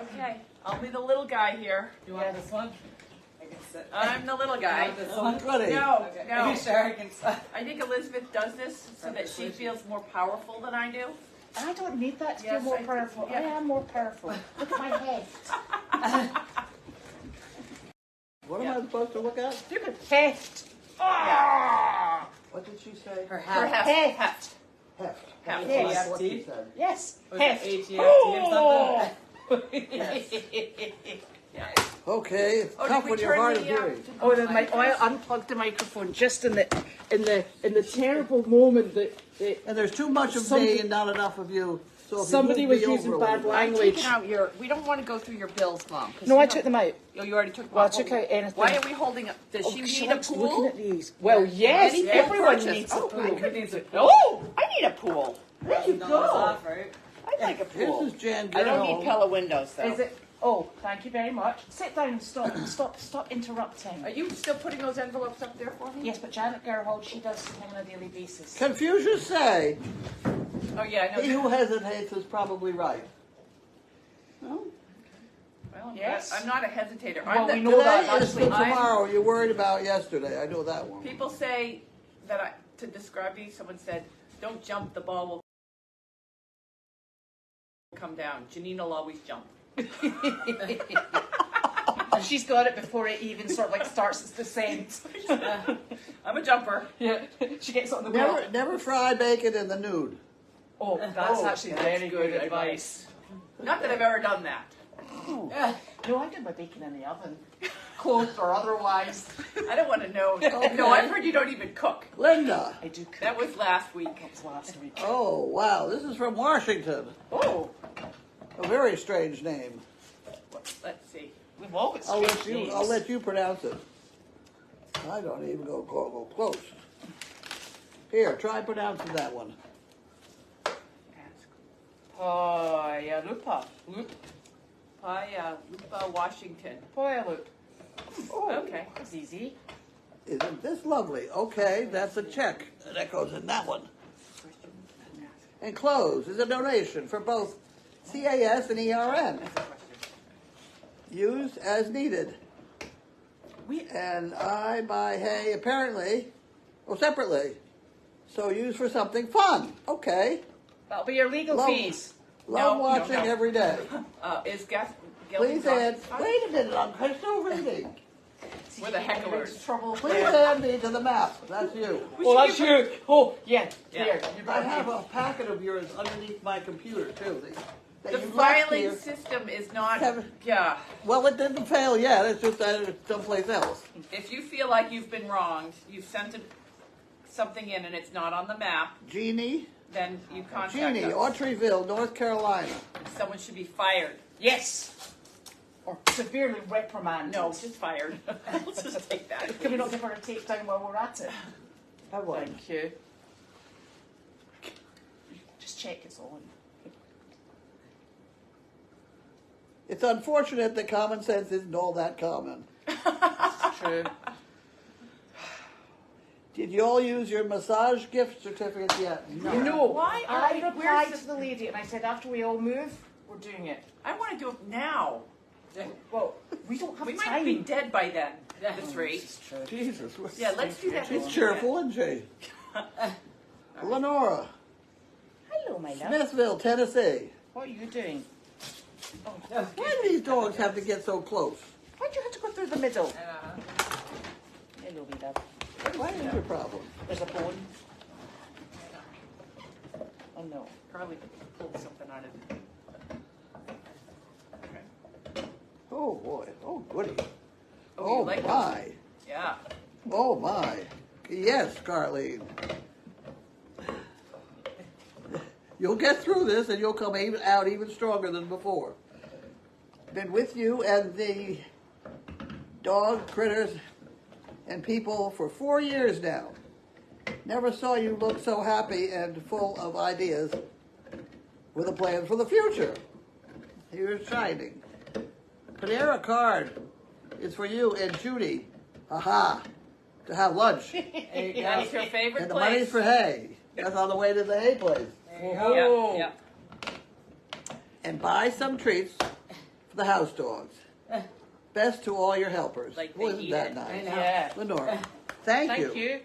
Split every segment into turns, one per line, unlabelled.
Okay, I'll be the little guy here.
You want this one? I can sit.
I'm the little guy.
This
Oh,
one?
goody.
No,
Okay.
no.
Are you sure I can sit?
I think Elizabeth does this so that she feels more powerful than I do.
I don't need that to
Yes,
feel more
I do.
powerful.
Yeah.
I am more powerful. Look at my heft.
What am I supposed to look at?
Look at heft.
Ah!
What did she say?
Her
Her
hat.
heft.
Heft.
Heft.
Heft.
That's
Yes.
what she said.
Yes.
Was
Heft.
it H-E-F-T or
Oh!
something?
Yeah.
Okay, it's
Oh,
tough
did we
when you're
turn
hard
the,
of hearing.
Oh, I unplugged the microphone just in the terrible moment that
And there's too much of me and not enough of you. So if
somebody
you
was
move me
using
over a
bad
little bit.
I'm
language.
taking out your. We don't want to go through your bills, Mom. 'cause
No,
you
I
don't-
took them out.
Oh, you already took them
Well, I
out.
took out anything.
Why are we holding up? Does
Oh,
she
she
need a
likes looking
pool?
at these. Well, yes,
Any
everyone
purchase.
needs a
Oh,
pool.
I
Who needs a pool?
Oh, I need a pool.
There you go. Off, right?
I'd like a pool.
This is Jan
I don't
Gernholm.
need Pella windows though.
Is it? Oh, thank you very much. Sit down and stop interrupting.
Are you still putting those envelopes up there for me?
Yes, but Janet Gerhold, she does something on a daily basis.
Confucius say,
Oh yeah, I
he
know.
who hesitates is probably right. No?
Well,
Yes.
I'm not a hesitator.
Well,
I'm the,
we know that,
Today is
actually.
for tomorrow. You're worried about yesterday. I know that one.
People say that to describe me, someone said, "Don't jump, the ball will come down." Janine will always jump.
She's got it before it even sort of like starts its descent.
I'm a jumper.
Yeah, she gets it on the wheel.
Never fry bacon in the nude.
Oh, that's actually
that's
very good
good
advice.
Not that I've ever done that.
No, I did my bacon in the oven, closed or otherwise.
I don't want to know. No, I've heard you don't even cook.
Linda.
I do cook.
That was last week.
That was last week.
Oh, wow. This is from Washington.
Oh,
A very strange name.
Let's see.
we've all got
I'll
strange names.
I'll let you pronounce it. I don't even go close. Here, try pronouncing that one.
Lupa. Loop.
Paya Lupa, Washington.
Loop.
Oh,
Okay.
That's easy.
isn't this lovely? Okay, that's a check. That goes in that one. Enclosed is a donation for both CAS and ERN. Used as needed. And I buy hay apparently, separately. So used for something fun. Okay.
That'll be your legal
Love-
fees.
Love
No,
watching
no.
every day.
Is Gas?
Please add. Wait a minute, I'm still reading.
We're the hecklers.
Trouble.
Please add me to the map. That's you.
Oh, that's you. Oh, yeah.
Yeah.
Here.
I have a packet of yours underneath my computer too. That
The
you left
filing
here.
system is not.
Haven't-
Yeah.
Well, it didn't fail yet. It's just that it's someplace else.
If you feel like you've been wronged, you've sent something in and it's not on the map,
Jeannie,
then you contact
Jeannie,
us.
Autryville, North Carolina.
Someone should be fired.
Yes. Or severely reprimanded.
No, just fired. Let's just take that.
Can we not give her a takedown while we're at it?
I won.
Thank you. Just check it's on.
It's unfortunate that common sense isn't all that common.
It's true.
Did you all use your massage gift certificate yet?
No.
Why are
I
we-
replied
where's
to the lady and I said after we all move, we're doing it.
I want to do it now.
Well, we don't have
We
time.
might be dead by then, the three.
Jesus.
Yeah, let's do that.
She's
this
cheerful, isn't she? Lenora,
Hello, my love.
Smithville, Tennessee.
What are you doing?
Why do these dogs have to get so close?
Why'd you have to go through the middle? Hello, wee love.
What is your problem?
There's a bone. Oh no.
Probably pulled something out of it. Okay.
Oh boy. Oh goody.
Oh, you
Oh
like
my.
Yeah.
Oh my. Yes, Carlene. You'll get through this and you'll come out even stronger than before. Been with you and the dog critters and people for 4 years now. Never saw you look so happy and full of ideas with a plan for the future. Here's shining. Panera card is for you and Judy. Aha. To have lunch.
That's your favorite
And the
place.
money's for hay. That's on the way to the hay place.
Yeah, yeah.
And buy some treats the house dogs. Best to all your helpers.
Like they
Wasn't
eat
that
it.
nice?
Yeah.
Lenora, thank
Thank
you.
you.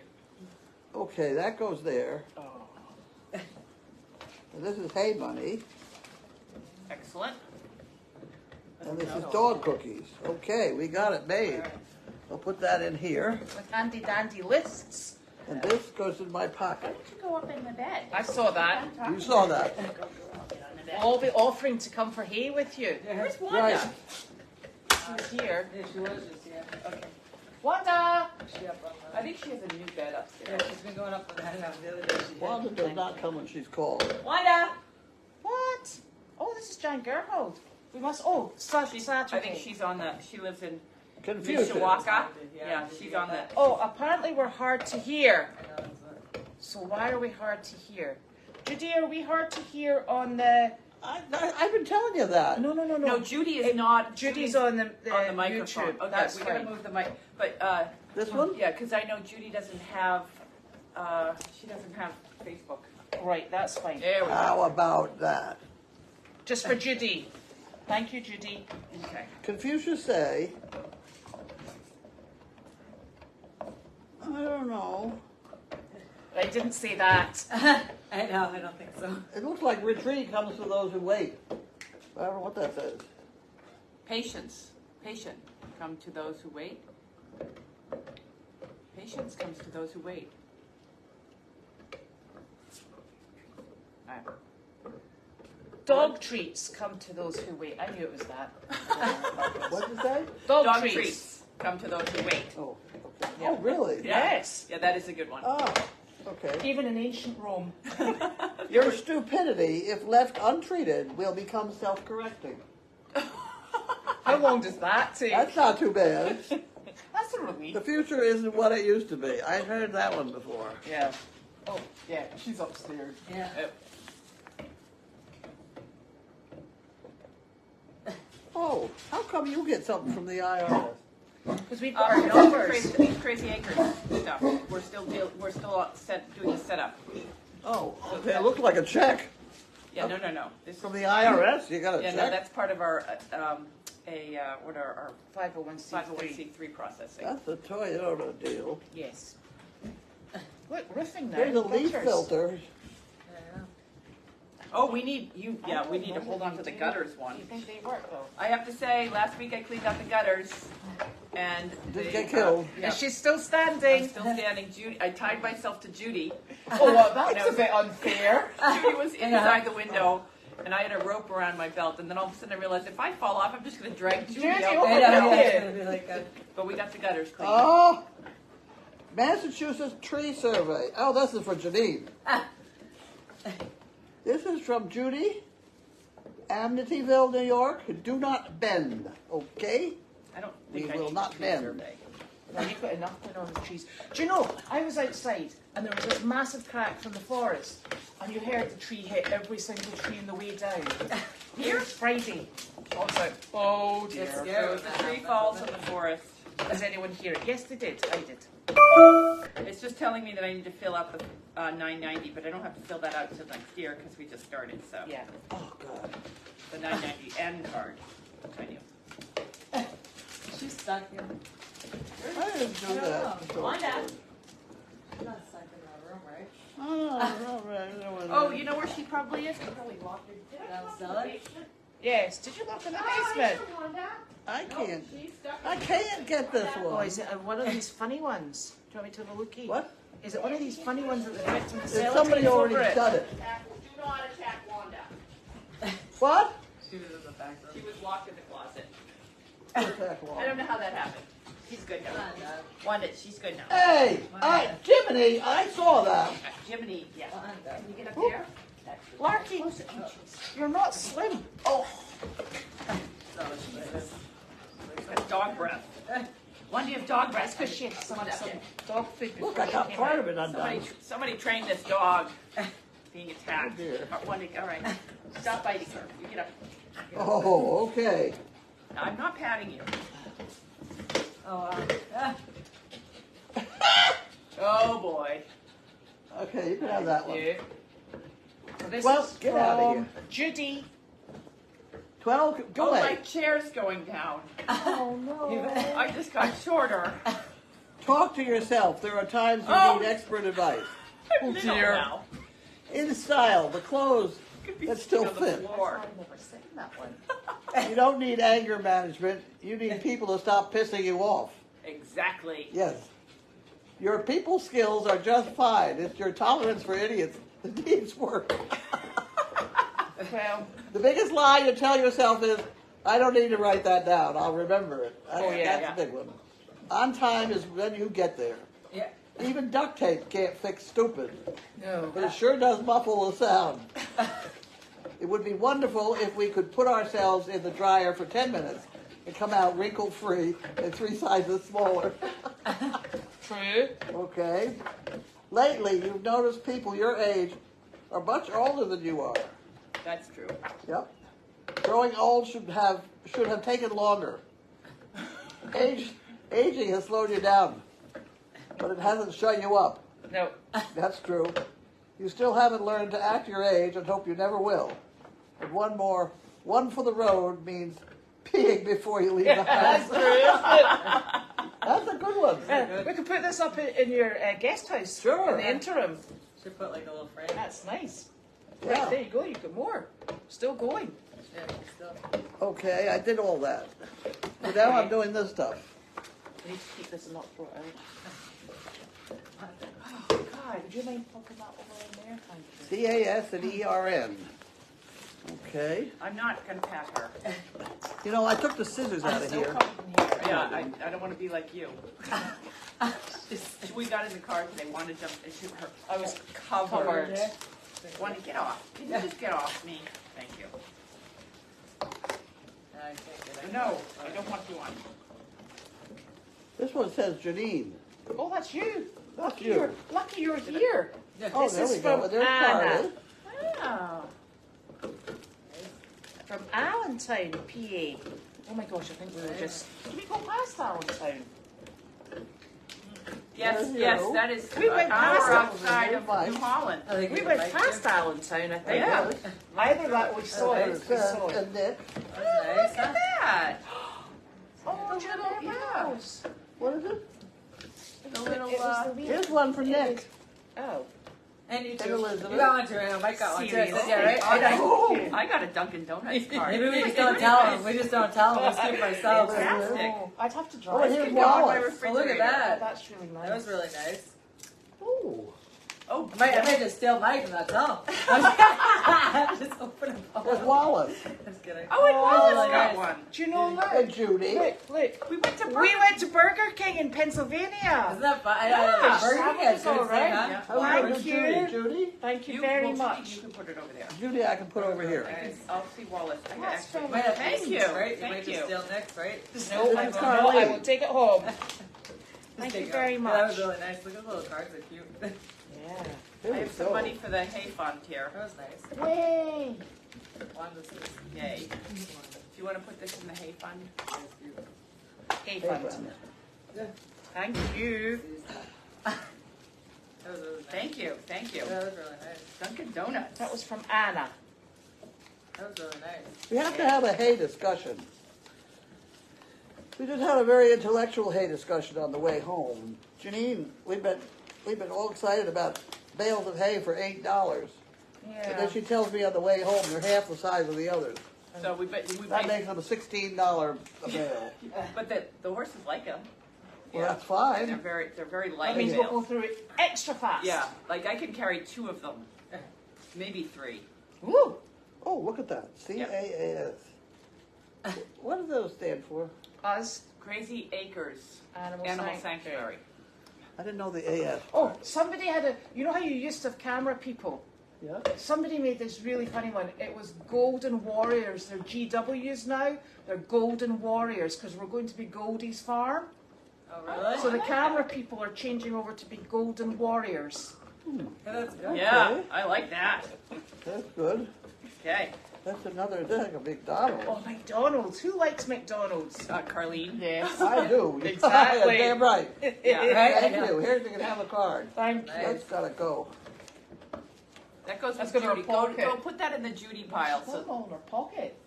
Okay, that goes there.
Oh.
And this is hay money.
Excellent.
And this is dog cookies. Okay, we got it made. I'll put that in here.
With handy dandy lists.
And this goes in my pocket.
You go up in the bed.
I saw that.
You saw that.
I'll be offering to come for hay with you.
Where's Wanda?
Right.
She's here.
Yeah, she was just, yeah.
Okay.
Wanda!
She up on
I think she has a new bed upstairs.
Yeah, she's been going up and down the other day. She
Wanda does not come when she's called.
Wanda!
What? Oh, this is Jan Gerhold. We must. Oh, Saturday.
I think she's on the. She lives in
Confusion.
Mishawaka. Yeah, she's on the.
Oh, apparently we're hard to hear.
I know, it's
So why are we hard to hear? Judy, are we hard to hear on the?
I've been telling you that.
No.
No, Judy is not.
Judy's on the
on the microphone.
YouTube.
Okay,
That's
we gotta
fine.
move the mic. But
This one?
yeah, because I know Judy doesn't have. She doesn't have Facebook.
Right, that's fine.
There we go.
How about that?
Just for Judy. Thank you, Judy.
Okay.
Confucius say, I don't know.
I didn't say that.
I know, I don't think so.
It looks like retreat comes to those who wait. I don't know what that says.
Patience. Patient. Come to those who wait. Patience comes to those who wait. All right.
Dog treats come to those who wait. I knew it was that.
What did it say?
Dog,
Dog treats come to those who wait.
Oh, okay. Oh, really?
Yes.
Yeah, that is a good one.
Oh, okay.
Even in ancient Rome.
Your stupidity, if left untreated, will become self-correcting.
How long does that take?
That's not too bad.
That's a relief.
The future isn't what it used to be. I've heard that one before.
Yeah. Oh, yeah. She's upstairs.
Yeah.
Oh, how come you get something from the IRS?
Because we've got our
It's
numbers.
crazy acres stuff. We're still doing the setup.
Oh, okay, it looked like a check
Yeah, no. This
from the IRS. You got a
yeah, no,
check?
that's part of our what are our
501c3.
501c3 processing.
That's a Toyota deal.
Yes. Look, roofing now.
There's a leaf
Gutters.
filter.
Oh, we need to hold on to the gutters one.
Do you think they work though?
I have to say, last week I cleaned out the gutters, and
Didn't
they,
get killed.
yeah,
Is she still
I'm
standing?
still standing. Judy, I tied myself to Judy.
Oh, well, that's a bit unfair.
Judy was inside the window, and I had a rope around my belt. And then all of a sudden I realized if I fall off, I'm just going to drag Judy
Judy,
out.
oh,
I
the
know,
window.
it's gonna be like a...
But we got the gutters cleaned.
Oh, Massachusetts tree survey. Oh, this is for Janine. This is from Judy, Amityville, New York. Do not bend, okay?
I don't think
We
I
will
need
not
a tree
bend.
survey.
Well, you've got enough going on the trees. Do you know, I was outside and there was this massive crack from the forest and you heard the tree hit every single tree on the way down. Here, Friday. I was like, oh dear.
It's
So
scary.
if the tree falls in the forest,
Does anyone hear it? Yes, they did. I did.
it's just telling me that I need to fill out the 990, but I don't have to fill that out till next year because we just started. So
Yeah.
Oh, God.
the 990 end card, which I knew.
She's stuck in...
I didn't do that.
Wanda. She's not stuck in that room, right?
Oh, you know where she probably is? She probably locked her
Downstairs?
Yes. Did you look in the basement?
I can't. I can't get this
Oh,
one.
is it one of these funny ones? Do you want me to have a lookie?
What?
Is it one of these funny ones that the victim
Has somebody already done it?
Do not attack Wanda.
What?
She was in the back room.
She was locked in the closet.
Attack
I
one.
don't know how that happened. She's good now.
Wanda.
Wanda, she's good now.
Hey, Jiminy, I saw that.
Jiminy, yeah.
Wanda.
Can you get up there?
Larky, you're not slim. Oh,
So she's...
That's dog breath. Wanda, you have dog breath.
because she had some
Okay.
dog food.
Look,
before
I
she
got
came
part
out.
of it undone.
Somebody trained this dog being attacked.
Oh, dear.
Wanda, all right. Stop biting her. You get up.
Oh, okay.
Now, I'm not patting you.
Oh,
Oh, boy.
Okay, you can have that one.
Yeah. So this
Well,
is
get outta
from
here.
Judy.
12, go
Oh, my
away.
chair's going down.
Oh no.
I just got shorter.
Talk to yourself. There are times you
Oh.
need expert advice.
Oh
dear.
Now.
In style, the clothes
Could be
that
sitting
still
on the
fit.
floor.
I've never seen that one.
You don't need anger management. You need people to stop pissing you off.
Exactly.
Yes. Your people skills are just fine. It's your tolerance for idiots that needs work.
Well,
The biggest lie you tell yourself is, I don't need to write that down. I'll remember it. That's,
Oh, yeah.
that's a big one. On time is when you get there.
Yeah.
Even duct tape can't fix stupid,
no.
but it sure does muffle the sound. It would be wonderful if we could put ourselves in the dryer for 10 minutes and come out wrinkle-free and 3 sizes smaller.
True.
Okay. Lately, you've noticed people your age are much older than you are.
That's true.
Yep. Growing old should have taken longer. Aging has slowed you down, but it hasn't shut you up.
No.
That's true. You still haven't learned to act your age and hope you never will. And one for the road means peeing before you leave the
That's
house.
true.
That's a good one.
We could put this up in your guest house.
Sure.
In the interim.
Should put like a little frame.
That's nice.
Yeah.
Right, there you go. You've got more. Still going.
Yeah, still.
Okay, I did all that. So now I'm doing this stuff.
We need to keep this and not throw it out. Oh, God. Would you mind popping that over in there? Thank you.
CAS and ERN. Okay.
I'm not gonna pat her.
You know, I took the scissors out of
So
here.
comfortable here. Yeah, I don't want to be like you. We got in the car today. Wanted to jump and shoot her.
I was
covered.
covered.
Want to get off? Can you just get off me? Thank you.
I can't get it.
No, I don't want you on.
This one says Janine.
Oh, that's you.
That's
Lucky
you.
you're here.
Oh,
This
there
is
we go.
from
There's
Anna.
Carlene.
Oh.
From Allentown, PA. Oh my gosh, I think we were just... Did we go past Allentown?
Yes,
There's
yes,
you.
that is
We
an
went
hour
past
outside of
it.
New Holland.
I think
We
you
went
might
past
do.
Allentown, I think.
Yeah.
Either that we saw
And
it.
it
We
says,
saw it.
and Nick.
That's nice,
Look at that.
Oh,
The little- yeah.
Mouse.
What is it?
The little,
It was the wee-
Here's one for Nick.
Oh.
And you
And
too.
Elizabeth.
You got one too, and Mike got one too.
Seriously?
Yeah, right?
I got a Dunkin' Donuts card.
Maybe we just don't tell them. We just don't tell them. We skip ourselves.
Fantastic.
Oh, I'd have to
Oh,
drive.
here's
Could go on my
Wallace.
Oh,
refrigerator.
look at
Oh,
that.
that's really nice.
That was really nice.
Ooh.
Oh,
I may just steal Mike and not tell him. Just open it
There's
up.
Wallace.
Just kidding.
oh, and Wallace
really
got
nice.
one.
Do you know that?
And Judy.
Look.
We went to
We
Burger
went to Burger King in Pennsylvania.
Isn't that fun?
Yeah.
Burger King has
That was
good
all right.
food, huh?
Yeah.
How
Thank
about
you.
Judy? Judy?
Thank you
You-
very
well,
much.
You can put it over there.
Judy, I can put over here.
Nice.
I'll see Wallace. I got
That's
actually.
from-
Might have
Thank
pieces,
you.
Right? You
Thank
might
you.
just steal next, right?
No, I
It's
will not. I
Carlene.
will take it home.
Just
Thank
take
you
it.
very
Yeah, that
much.
was really nice. Look at the little cards. They're cute. That
Yeah.
Here
I
we
have some
go.
money for the hay fund here.
was nice.
Way.
Wanda's is
Yay. Do you want to put this in the hay fund?
cute.
Hey,
Hey,
fun.
Brenda.
Thank you.
That was really nice.
Thank you. Thank you.
Yeah, that was really nice.
Dunkin' Donuts.
That was from Anna.
That was really nice.
We have to have a hay discussion. We just had a very intellectual hay discussion on the way home. Janine, we've been all excited about bales of hay for $8. And
Yeah.
then she tells me on the way home they're half the size of the others.
So we
That
paid,
makes them a $16 a bale.
but the horses like them.
Well, that's
They're
fine.
very
That
light
means we'll
bales.
go through it extra fast.
Yeah, like I can carry 2 of them, maybe 3.
Woo.
Oh, look at that. CAAS. What does those stand for?
Us.
Crazy Acres
Animal
Sanctuary.
I didn't know the AS.
Oh, somebody had a. You know how you used to have camera people?
Yeah.
Somebody made this really funny one. It was Golden Warriors. They're GWs now. They're Golden Warriors because we're going to be Goldie's farm.
Oh, really?
So the camera people are changing over to be Golden Warriors.
Yeah, that's good.
Yeah,
Okay.
I like that.
That's good.
Okay,
That's another thing, a McDonald's.
Oh, McDonald's. Who likes McDonald's?
Carlene.
Yes.
I do.
Exactly.
Damn right.
Yeah,
Right?
Thank
Yeah.
you. Here's, you can have a card.
Thank you.
Nice.
That's gotta go.
that goes
That's
with
good in
Judy.
her
Go
pocket.
put that in the Judy pile.
Put it
So
all in her pocket.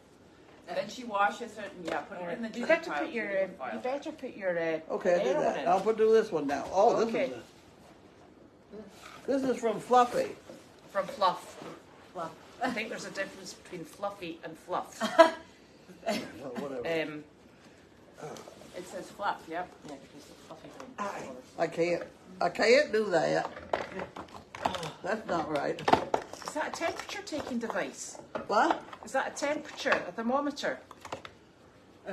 Then she washes it and put it in the
You
tree
better
pile.
put your. You better put your.
Okay, I did
arrow
that.
in.
I'll do this one now. Oh,
Okay.
This is from Fluffy.
From fluff.
Fluff.
I think there's a difference between fluffy and fluff.
Well, whatever.
It says fluff, yep.
Yeah, because the fluffy thing.
I can't do that. That's not right.
Is that a temperature taking device?
What?
Is that a temperature, a thermometer?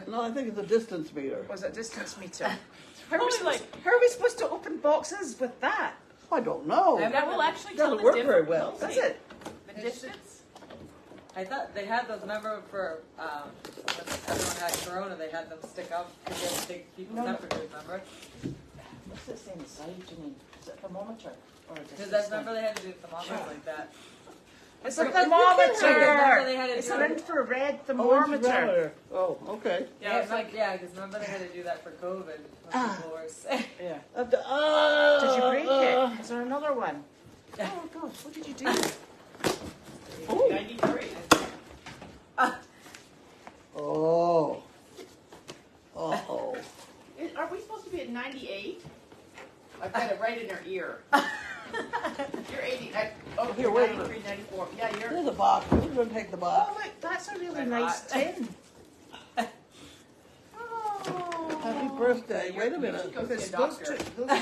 No, I think it's a distance meter.
Or is it a distance meter? How
Probably
are we supposed to open boxes with that?
I don't know.
That will actually tell
Doesn't
the
work very
difference.
well.
We'll
Does
see.
it?
The distance?
I thought they had those, remember for when everyone had corona, they had them stick up because they had to take people's
No, no.
temperatures, remember?
What's it say inside, Janine? Is it a thermometer? Or a
Because
distance
I
thing?
remember they had to do thermometers like that.
It's a
You can't remember
thermometer!
they had to
It's
do
an
it.
infrared
Oh, it's
thermometer.
better. Oh, okay.
Yeah, it's like, yeah, because remember they had to do that for COVID when people were sick.
Yeah.
Did
Did you break it? Is there another one?
Yeah.
Oh gosh, what did you do?
93.
Oh. Oh.
Are we supposed to be at 98? I've got it right in her ear. You're 80.
Here,
You're
wait a
93, 94. Yeah, you're.
Here's a box. Who's going to take the
Oh
box?
look, that's a really
Red
nice
hot.
tin. Oh.
Happy birthday. Wait a
You
minute.
should go
It's
see a
supposed
doctor.
to.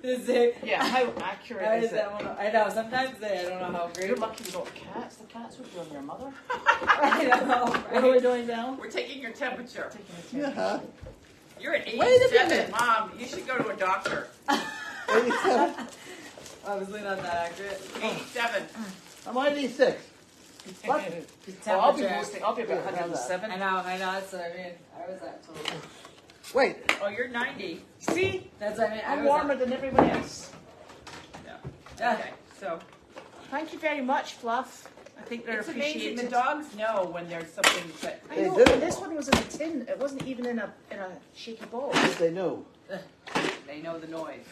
Is it?
Yeah, how accurate
How
is
is
it?
that one? I know, sometimes I don't know how great.
You're lucky we don't have cats. The cats would be on your mother.
I know,
What are we
right?
doing now?
We're taking your temperature.
Taking a temperature.
Yeah.
You're at
Wait a
87,
minute.
Mom. You should go to a doctor.
87.
I was really not that accurate.
87.
I'm 86. What?
Oh, I'll be
Temperature.
mostly, I'll be about
Yeah, how's that?
107.
I know, that's what I mean. I was at total.
Wait.
Oh, you're 90.
See,
That's what I mean. I
I'm
was
warmer than everyone else.
Yeah.
Okay, so
Thank you very much, Fluff. I think they're
it's amazing.
appreciated.
The dogs know when there's something that.
I
They
know,
do.
and this one was in a tin. It wasn't even in a shaky box.
Yes, they knew.
They know the noise.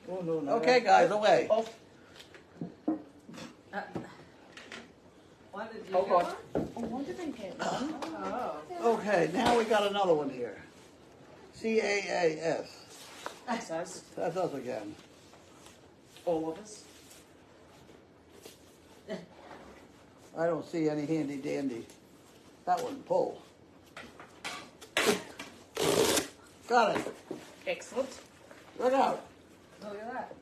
Oh no, no.
Okay, guys, away.
Off.
What did you
Oh
get
God.
one?
Oh, when did I get one?
Oh.
Okay, now we got another one here. CAAS.
That's us.
That's us again.
All of us.
I don't see any handy dandy. That one, pull. Got it.
Excellent.
Look out.
Look at that.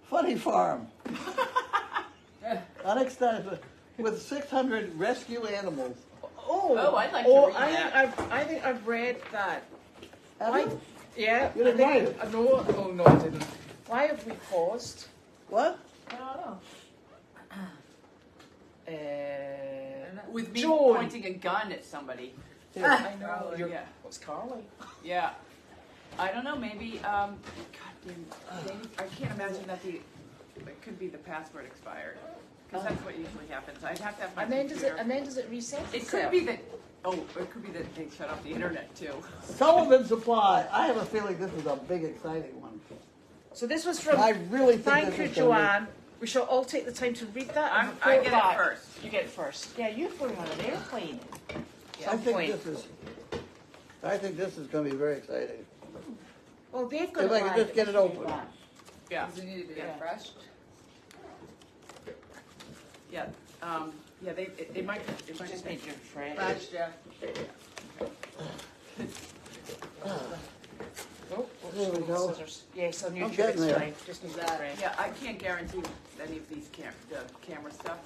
Funny Farm.
Yeah.
Unexpected. With 600 rescue animals.
Oh, I'd like to read
I
that.
Think I think I've read that.
Have
Why?
you?
Yeah.
You didn't
I think,
write it?
No, oh no, I didn't. Why have we paused?
What?
I don't know.
With me
Joan.
pointing a gun at somebody.
I know.
Carly,
You're,
yeah.
What's Carly?
Yeah. I don't know, maybe, God damn, I can't imagine that it could be the password expired. Because that's what usually happens. I'd have to have my
And then
computer.
does it reset?
It
itself?
could be that, it could be that they shut off the internet too.
Sullivan Supply. I have a feeling this is a big, exciting one.
So this was from.
I really think
Thank
this
you,
is gonna be-
Joanne. We shall all take the time to read that. And
I
report
get
back.
it first.
You get it first. Yeah, you're going on an airplane.
I
Some
think
point.
this is going to be very exciting.
Well, they've got
If
a
I could
bag
just get
that
it
we can
open.
do that.
Yeah,
Does it need to be
Yeah.
refreshed?
yeah, they might
Just need your friend.
Refreshed, yeah.
Oh,
There we go.
Scissors. Yes, on
I'm
YouTube
getting
it's
there.
fine. Just need your
That-
friend.
Yeah, I can't guarantee any of these the camera stuff.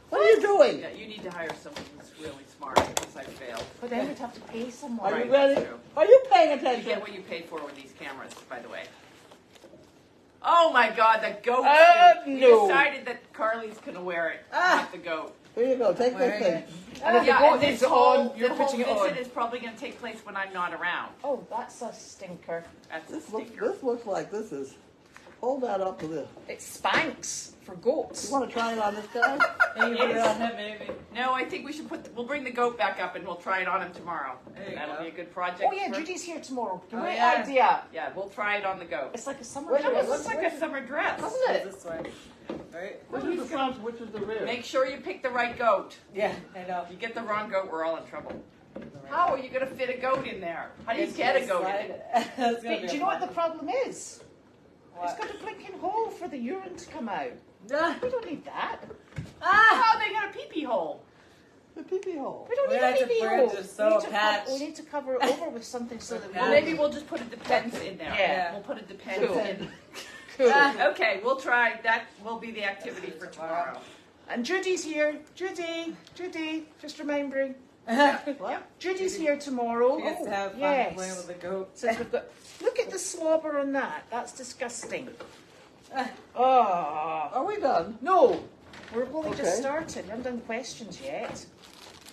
What are you doing?
Yeah, you need to hire someone who's really smart because I failed.
But then we'd have to pay someone.
Are
Right,
you ready?
that's true.
Are you paying
You
attention?
get what you pay for with these cameras, by the way. Oh my God, the goat suit.
no.
You decided that Carly's gonna wear it, not the goat.
Here you go. Take this
Wearing
thing.
it.
And if the
Yeah,
goat
and
needs
this
it on,
whole,
you're
the whole
putting it
visit
on.
is probably gonna take place when I'm not around.
Oh, that's a stinker.
That's a
This looks.
stinker.
This looks like this is. Hold that up to this.
It spanks for goats.
You want to try it on this guy?
Hey, you put it on him, maybe.
No, I think we should we'll bring the goat back up and we'll try it on him tomorrow.
There you
That'll
go.
be a good project.
Oh yeah,
for-
Judy's here tomorrow.
Oh,
Great
yeah.
idea.
Yeah, we'll try it on the goat.
It's like a summer
Wait a
It
minute,
dress.
looks like a summer dress.
Doesn't it?
This way. Right?
Which is the front, which is the rear?
Make sure you pick the right goat.
Yeah, I know.
If you get the wrong goat, we're all in trouble. How are you going to fit a goat in there? How do you get a goat in it?
That's gonna
Wait,
be
do you
a
know what the
problem.
problem is? It's got a blinking hole for the urine to come out.
Ah,
We don't need that.
Oh, they got a pee-pee hole.
The pee-pee hole.
We don't
We
need a
had to
pee-pee
put
hole.
just
We
so
need to
patch.
we need to cover it over with something so that we
Well,
Yeah.
maybe we'll just put a depends in there.
Yeah.
We'll put a depends
Cool.
in.
Cool.
Okay, we'll try. That will be the activity for tomorrow.
And Judy's here. Judy, just remembering.
What?
Judy's here tomorrow.
She gets to have fun
yes.
playing with the goat.
Since we've got, look at the slobber on that. That's disgusting. Oh
Are we done?
no, we're only just
Okay.
started. We haven't done questions yet.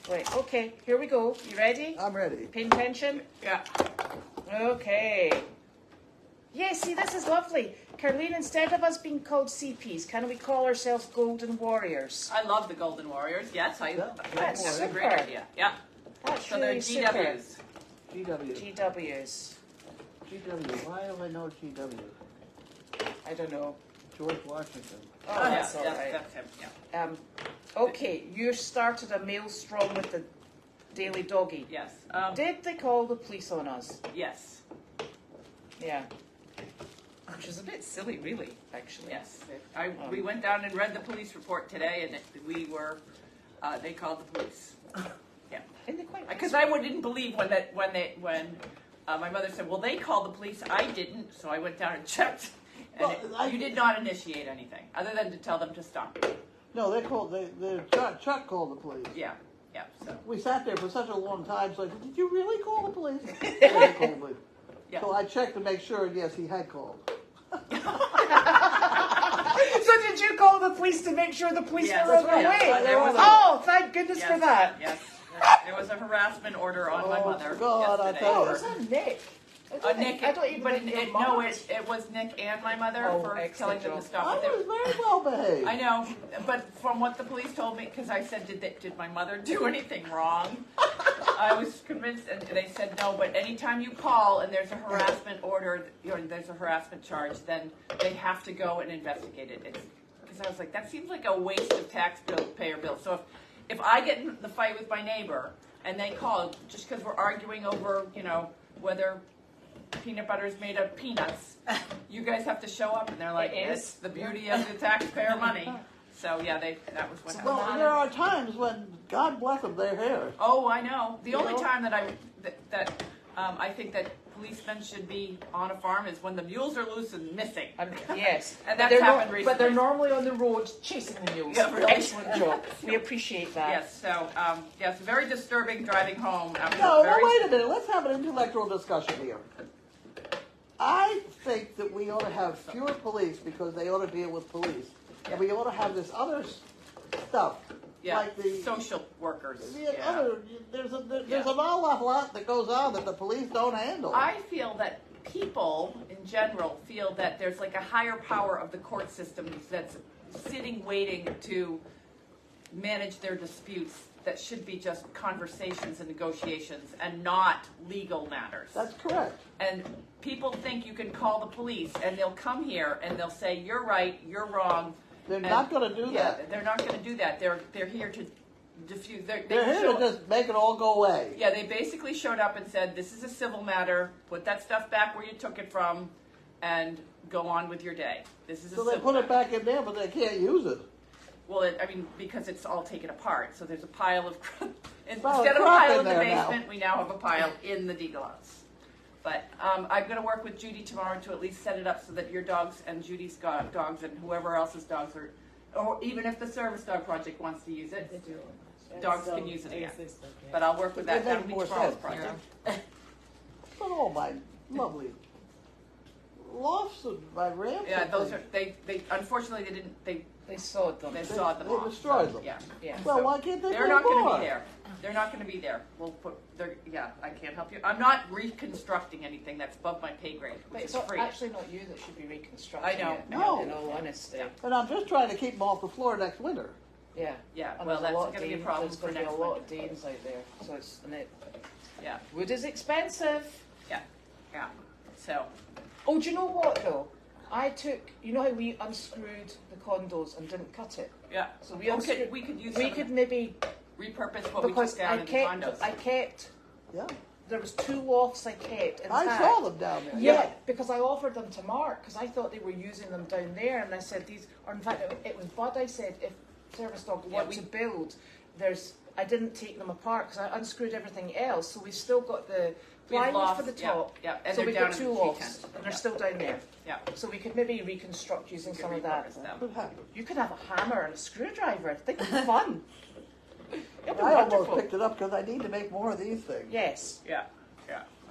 Wait, okay, here we go. You ready?
I'm ready.
Paying attention?
Yeah.
Okay. Yeah, see, this is lovely. Carlene, instead of us being called CPs, can we call ourselves Golden Warriors?
I love the Golden Warriors. Yes,
Yeah.
that's a great
super.
idea. Yeah.
That's
So they're
really super.
GWs.
GW.
GWs.
GW. Why do I know GW?
I don't know.
George Washington.
Oh,
yeah,
that's all right.
that's him. Yeah.
Okay, you started a maelstrom with the Daily Doggy.
Yes.
Did they call the police on us?
Yes.
Yeah. Which is a bit silly, really, actually.
Yes. We went down and read the police report today, and we were. They called the police. Yeah.
And they quite
Because I didn't believe when my mother said, "Well, they called the police." I didn't, so I went down and checked. And
Well,
you did not initiate anything other than to tell them to stop.
No, they called. Chuck called the police.
Yeah. Yeah. So.
We sat there for such a long time. So I said, "Did you really call the police?" Yeah, he called the police.
Yeah.
So I checked to make sure. And yes, he had called.
So did you call the police to make sure the police
Yes,
were on their
yes,
way?
there was a-
Oh, thank goodness
Yes,
for that.
Yes. There was a harassment order on my
Oh,
mother
God, I
yesterday.
tell
Oh,
you.
was that Nick?
Nick,
I don't even
but
think your
no,
mom-
it was Nick and my mother
Oh,
for
excellent
telling them to
job.
stop.
I
But
was very well behaved.
I know, but from what the police told me, because I said, did my mother do anything wrong? I was convinced, and they said no. But anytime you call and there's a harassment order, there's a harassment charge, then they have to go and investigate it. Because I was like, that seems like a waste of taxpayer bill. So if I get in the fight with my neighbor and they call just because we're arguing over, whether peanut butter is made of peanuts, you guys have to show up, and they're like,
It is.
it's the beauty of the taxpayer money. So yeah, that was what happened.
Well, there are times when, God bless them, they're here.
Oh, I know. The only
know?
time that I think that policemen should be on a farm is when the mules are loose and missing.
Yes.
And that's
They're
happened
But they're
recently.
normally on the road chasing the mules.
Yeah, really.
Excellent job. We appreciate that.
Yes. So yes, very disturbing driving home after
No,
very.
wait a minute. Let's have an intellectual discussion here. I think that we ought to have fewer police because they ought to deal with police. And we ought to have this other stuff.
Yeah.
Like the
social workers.
there's an awful lot that goes on that the police don't handle.
I feel that people in general feel that there's like a higher power of the court system that's sitting waiting to manage their disputes that should be just conversations and negotiations and not legal matters.
That's correct.
And people think you can call the police and they'll come here and they'll say, you're right, you're wrong.
They're
And-
not going to do
Yeah,
that.
they're not going to do that. They're here to diffuse.
They're here to just make it all go away.
Yeah, they basically showed up and said, this is a civil matter, put that stuff back where you took it from, and go on with your day. This is a
So they
civil
put it
matter.
back in there, but they can't use it.
Well, because it's all taken apart, so there's a pile of,
Pile of
instead of a
crap
pile
in
in the
there now.
basement, we now have a pile in the Deagle House. But I'm going to work with Judy tomorrow to at least set it up so that your dogs and Judy's dogs and whoever else's dogs are, or even if the Service Dog Project wants to use it, dogs can use it again. But I'll work with that.
It
That'll
makes
be
more
tomorrow's
sense.
project.
But oh my lovely lofts and my ramps.
Yeah,
and
those
things.
are they unfortunately
They sawed them.
they sawed them
They
off.
destroyed them.
Yeah.
Yeah.
Well,
So
why can't they
they're
put
not going
more?
to be there. They're not going to be there. I can't help you. I'm not reconstructing anything. That's above my pay grade,
But
which
it's
is
not,
free.
actually not you that should be reconstructing
I know.
it.
No.
In all honesty.
Yeah.
And I'm just trying to keep them off the floor next winter.
Yeah.
Yeah,
And
well,
there's
that's
lot of
gonna be a
Danes-
problem
there's
for
gonna be
next
a lot
winter.
of Danes out there, so it's and it.
Yeah,
Wood is expensive.
yeah. So,
Oh, do you know what though? I took, you know how we unscrewed the condos and didn't cut it?
yeah.
So we unscrewed.
We could use
We
some,
could maybe,
repurpose what we
because
took down in the condos.
I kept,
Yeah,
there was 2 lofts I kept intact.
I saw them down there.
Yeah, because I offered them to Mark because I thought they were using them down there, and I said these. Or in fact, it was Bud. I said if Service Dog want to build, I didn't take them apart because I unscrewed everything else, so we've still got the
We have
plywood
lofts,
for the
yeah,
top.
yeah, and
So
they're
we've
down
got
in
2
the tree
lofts,
tent.
and they're
Yeah.
still down there.
Yeah,
So we could maybe reconstruct using
we could
some of that.
repurpose them.
What happened?
You could have a hammer and a screwdriver. I think it'd be fun. It'd be
I almost
wonderful.
picked it up because I need to make more of these things.
Yes.
Yeah,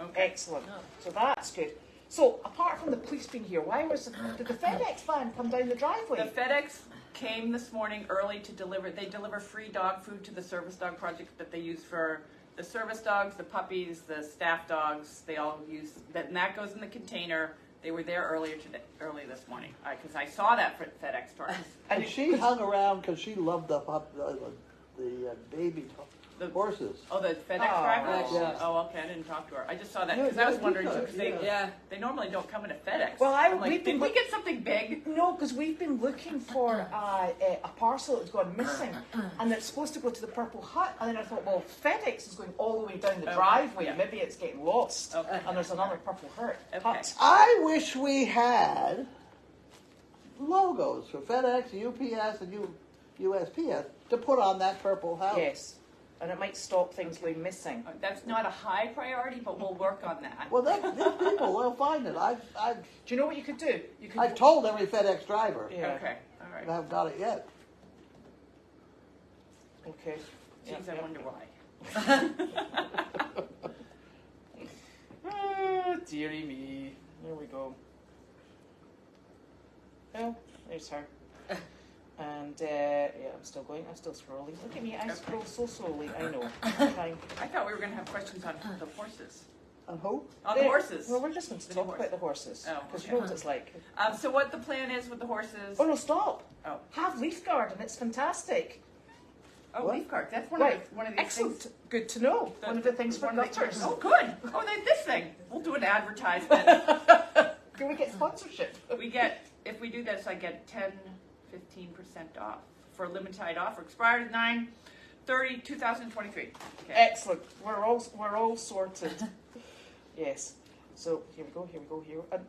okay.
Excellent. So that's good. So apart from the police being here, did the FedEx van come down the driveway?
The FedEx came this morning early to deliver. They deliver free dog food to the service dog project that they use for the service dogs, the puppies, the staff dogs. They all use that, and that goes in the container. They were there early this morning because I saw that for FedEx truck.
And she hung around because she loved the baby horses.
Oh, the FedEx
Oh,
driver?
yes.
Oh, okay. I didn't talk to her. I just saw that
Yeah,
because I was
yeah,
wondering
you
too.
could,
Because
Yeah.
they normally don't come in a FedEx.
Well,
I'm like,
we've been
did we get something big?
No, because we've been looking for a parcel that's gone missing, and it's supposed to go to the Purple Hut. And then I thought, well, FedEx is going all the way down the
Okay,
driveway.
yeah.
Maybe it's getting lost,
Okay.
and there's another Purple Hut.
Okay.
I wish we had logos for FedEx, UPS, and USPS to put on that purple house.
Yes, and it might stop things going missing.
That's not a high priority, but we'll work on that.
Well, these people will find it. I've
Do you know what you could do? You could.
I've told every FedEx driver.
Yeah.
Okay, all right.
But I haven't got it yet.
Okay.
Jeez,
Yeah,
I
yeah.
wonder why.
Oh, dearie me. There we go. Oh, there's her. And yeah, I'm still going. I'm still scrolling. Look at me. I scroll so slowly. I know. I'm trying.
I thought we were going to have questions on the horses.
On who?
On the horses.
Well, we're just going to
The
talk
horse.
about the horses.
Oh,
Because
okay.
you know what it's like.
So what the plan is with the horses?
Oh, no, stop.
Oh.
Have leaf guard, and it's fantastic.
Oh,
What?
leaf guard. That's one
Right.
of these
Excellent.
things.
Good to know. One of the things for
one of the-
gutters.
Oh, good. Oh, this thing. We'll do an advertisement.
Can we get sponsorship?
We get, if we do this, I get 10, 15% off for a limited offer. Expired 9/30/2023. Okay.
Excellent. We're all sorted. Yes. So here we go.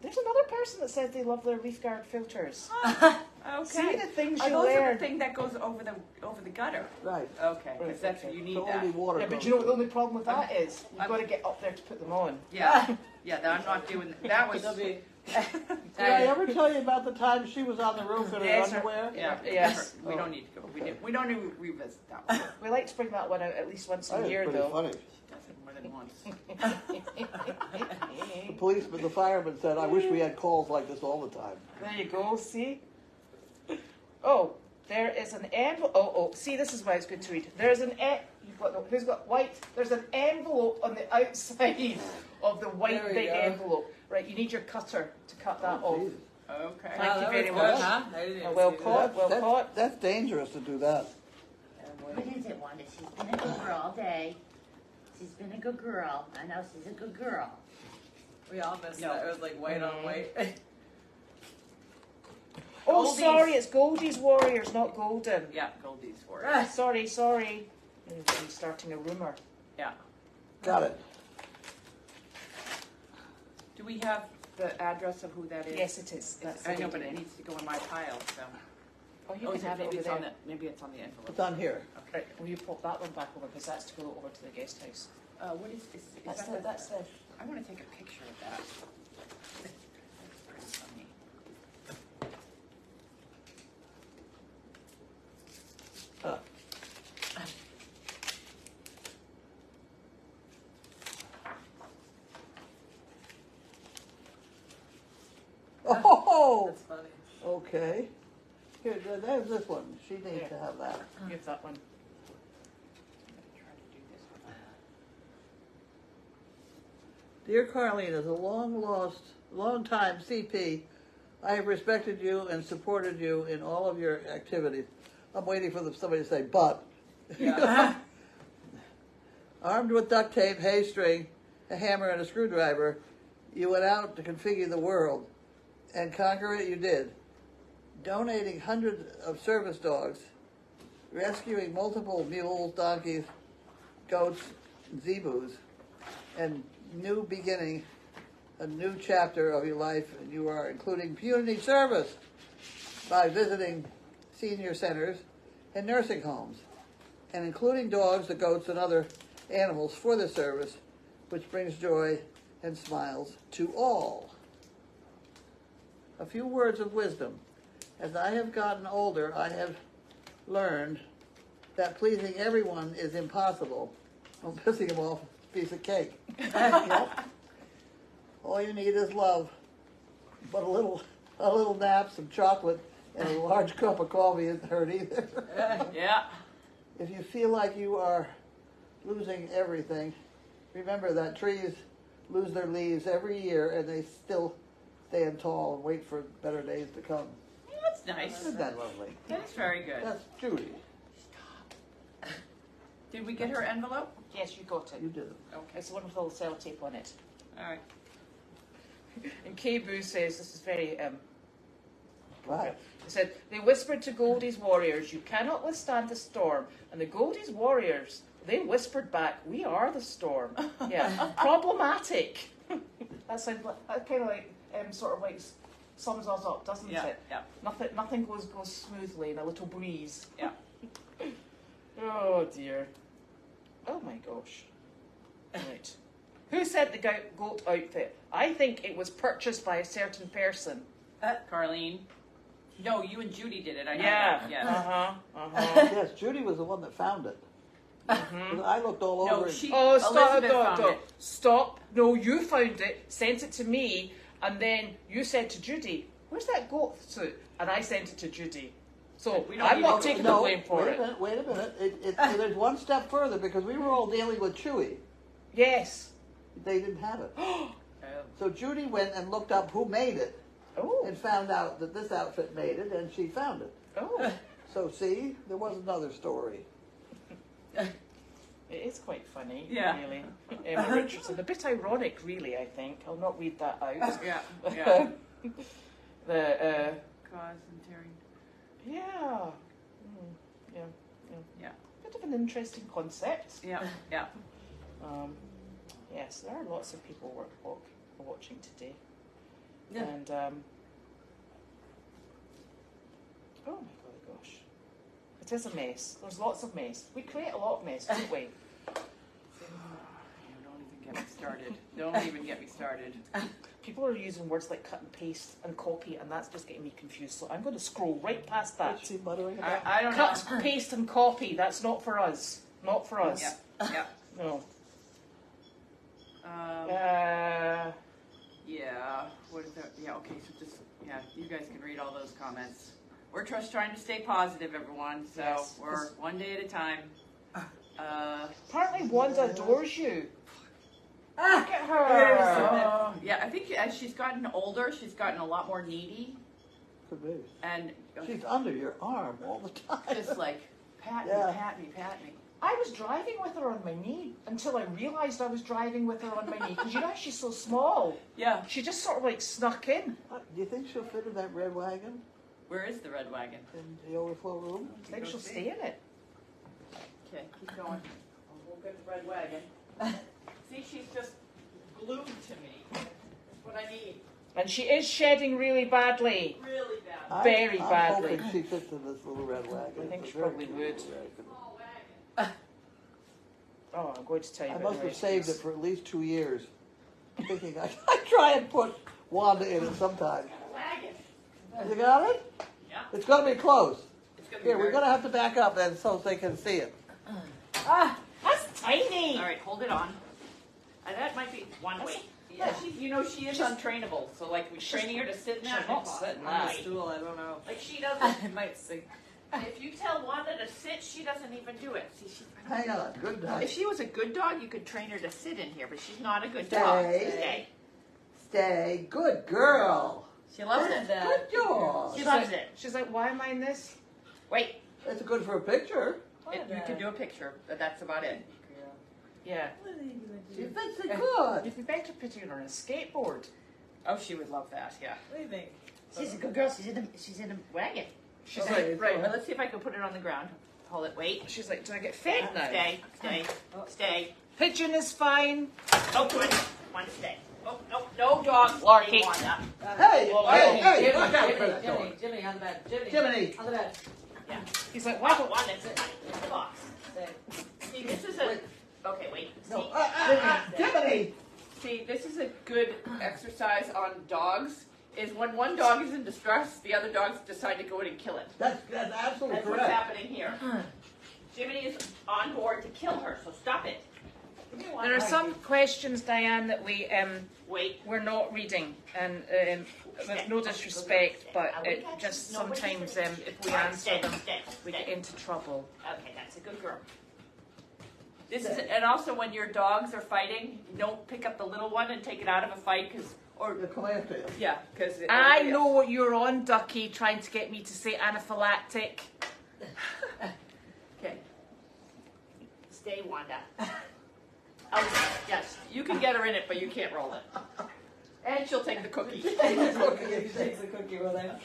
There's another person that says they love their leaf guard filters.
Okay.
See the things you
those are
learn.
the thing that goes over the gutter.
Right.
Okay, because
Right,
that's
okay.
you need
So
that.
only water
Yeah, but
goes
you know what the
through.
only problem with that is? You've got to get up there to put them on.
Yeah, I'm not doing that. That was.
They'll be-
Did I ever tell you about the time she was on the roof in her
Yes, sir.
underwear?
Yeah.
Yes.
We don't need to go. We don't need to revisit that one.
We like to bring that one out at least once
That
a
was
year,
pretty
though.
funny.
More than once.
The policeman, the fireman said, "I wish we had calls like this all the time."
There you go. See. Oh, there is an envelope. Oh, see, this is why it's good to read. There's an you've got who's got white? There's an envelope on the outside of the white
There we
big
go.
envelope. Right, you need your cutter to cut that
Oh,
off.
Jesus.
Okay.
Thank
Wow,
you
that
very
was
much.
good, huh? I didn't even
Well
see
caught. Well caught.
That's dangerous to do that.
that.
What is it, Wanda? She's been a good girl all day. She's been a good girl. I know she's a good girl.
We all missed
No.
that. It was like white on white.
Oh,
Goldies.
sorry, it's Goldie's Warriors, not Golden.
Yeah, Goldie's for it.
Ah.
Sorry. I'm starting a rumor.
Yeah.
Got it.
Do we have the address of who that is?
Yes, it is. That's
I
the
know, but
lady.
it needs to go in my pile. So.
Oh, you
Oh,
can
is it-
have it
maybe
over
it's
there.
on the maybe it's on the envelope.
It's on here.
Right, will you pop that one back over because that's to go over to the guest house.
What is
That's
that
the,
the-
that's the.
I want to take a picture of that. That's pretty funny.
Oh,
That's funny.
okay. Here, there's this one. She needs to have that.
Give that one.
I'm gonna try to do this one.
Dear Carlene, as a long-time CP, I have respected you and supported you in all of your activities. I'm waiting for somebody to say, but.
Yeah.
Armed with duct tape, hay string, a hammer, and a screwdriver, you went out to configure the world, and conquer it you did. Donating hundreds of service dogs, rescuing multiple mules, donkeys, goats, and zebus, and new beginning, a new chapter of your life, and you are including community service by visiting senior centers and nursing homes, and including dogs, the goats, and other animals for the service, which brings joy and smiles to all. A few words of wisdom. As I have gotten older, I have learned that pleasing everyone is impossible. I'm pissing them off a piece of cake. Yep. All you need is love, but a little nap, some chocolate, and a large cup of coffee isn't hurt either.
Yeah.
If you feel like you are losing everything, remember that trees lose their leaves every year and they still stand tall and wait for better days to come.
That's nice.
Isn't that lovely?
That's very good.
That's Judy.
Did we get her envelope?
Yes, you got it.
You did it.
Okay.
It's the one with all the sellotape on it.
All right.
And Kay Boo says, this is very,
Right.
he said, they whispered to Goldie's warriors, you cannot withstand the storm. And the Goldie's warriors, they whispered back, we are the storm. Yeah, problematic. That sounds like, that kind of like, sort of like sums us up, doesn't
Yeah.
it?
Yeah.
Nothing goes smoothly in a little breeze.
Yeah.
Oh dear. Oh my gosh. Right. Who said the goat outfit? I think it was purchased by a certain person.
Carlene. No, you and Judy did it. I know
Yeah.
that. Yes.
Yes, Judy was the one that found it. 'Cause I looked all over
No,
it.
she.
Oh, stop,
Elizabeth
stop,
found it.
stop. No, you found it, sent it to me, and then you said to Judy, where's that goat suit? And I sent it to Judy. So
We don't
I'm
need
not
to-
taking the blame for
wait
it.
Wait a minute. There's one step further because we were all dealing with Chewy.
Yes.
They didn't have it.
Oh.
So Judy went and looked up who made it
Oh.
and found out that this outfit made it, and she found it.
Oh.
So see, there was another story.
It is quite funny,
Yeah.
really. Emma Richardson. A bit ironic, really, I think. I'll not read that out.
Yeah. Yeah.
The,
Cause and tearing.
yeah. Yeah.
Yeah.
Bit of an interesting concept.
Yeah. Yeah.
Yes, there are lots of people watching today.
Yeah.
And, oh my gosh. It is a mess. There's lots of mess. We create a lot of mess, don't we?
Don't even get me started. Don't even get me started.
People are using words like cut and paste and copy, and that's just getting me confused. So I'm going to scroll right past that.
What's she muttering about?
I don't
Cut,
know.
paste, and copy. That's not for us. Not for us.
Yeah. Yeah.
No.
Yeah. What is that? Yeah. Okay. So just you guys can read all those comments. We're just trying to stay positive, everyone. So
Yes.
we're one day at a time.
Apparently, Wanda adores you. Look at
So
her.
yeah, I think as she's gotten older, she's gotten a lot more needy,
Could be.
and
She's under your arm all the time.
just like pat me,
Yeah.
pat me, pat me.
I was driving with her on my knee until I realised I was driving with her on my knee. Because you know how she's so small.
Yeah.
She just sort of like snuck in.
Do you think she'll fit in that red wagon
Where is the red wagon?
in the overflow room?
I think
Go
she'll
see.
stay in it.
Okay, keep going. We'll get the red wagon. See, she's just glued to me. That's what I need.
And she is shedding really badly.
Really bad.
Very
I'm
badly.
hoping she fits in this little red wagon.
I think
It's a
she
very
probably
cute
would.
little wagon.
Oh, I'm going to tell you
I
about
must
the
have saved it
recipes.
for at least 2 years, thinking I try and put Wanda in it sometime.
Wagon.
You got it?
Yeah.
It's going to be close.
It's gonna be
Here, we're
very-
going to have to back up then so they can see it.
Ah, that's tiny.
All right, hold it on. And that might be one way. Yeah, she is untrainable. So like we're training her to sit in that.
she's not sitting
On the
Right.
stool, I don't know.
Like she doesn't.
I might sink.
If you tell Wanda to sit, she doesn't even do it. See,
Hang on. Good night.
if she was a good dog, you could train her to sit in here, but she's not a good
Stay.
dog. Stay.
Stay. Good girl.
She loves it.
Good dog.
She loves it.
She's like, why am I in this?
Wait.
It's good for a picture.
You can do a picture, but that's about it.
Yeah.
She fits it good.
You'd be better putting her on a skateboard.
Oh, she would love that, yeah.
What do you think?
She's a good girl. She's in a wagon.
She's
Okay,
like, right.
Well, let's see if I can put it on the ground. Hold it, wait.
She's like, do I get fed now?
Stay.
Pigeon is fine.
Oh, good. One, stay. Oh, no dogs.
Larky.
Wanda.
Hey,
Well,
hey, hey,
Jimmy,
look out for that dog.
Jimmy, on the bed.
Jiminy.
On the bed.
Yeah.
He's like, why don't
One, that's it. In the box. See, this is a... Okay, wait.
No,
See,
Jiminy.
see, this is a good exercise on dogs, is when one dog is in distress, the other dogs decide to go in and kill it.
That's absolutely
That's what's
correct.
happening here. Jiminy is on board to kill her, so stop it. Give me one.
There are some questions, Diane, that
Wait.
we're not reading, and with no disrespect, but it just sometimes if we answer them, we get into trouble.
Okay, that's a good girl. This is, and also when your dogs are fighting, don't pick up the little one and take it out of a fight,
Or the come after you.
yeah, because
I know what you're on, Ducky, trying to get me to say anaphylactic.
Okay. Stay, Wanda. Oh, yes, you can get her in it, but you can't roll it. And she'll take the cookie.
She takes the cookie with her.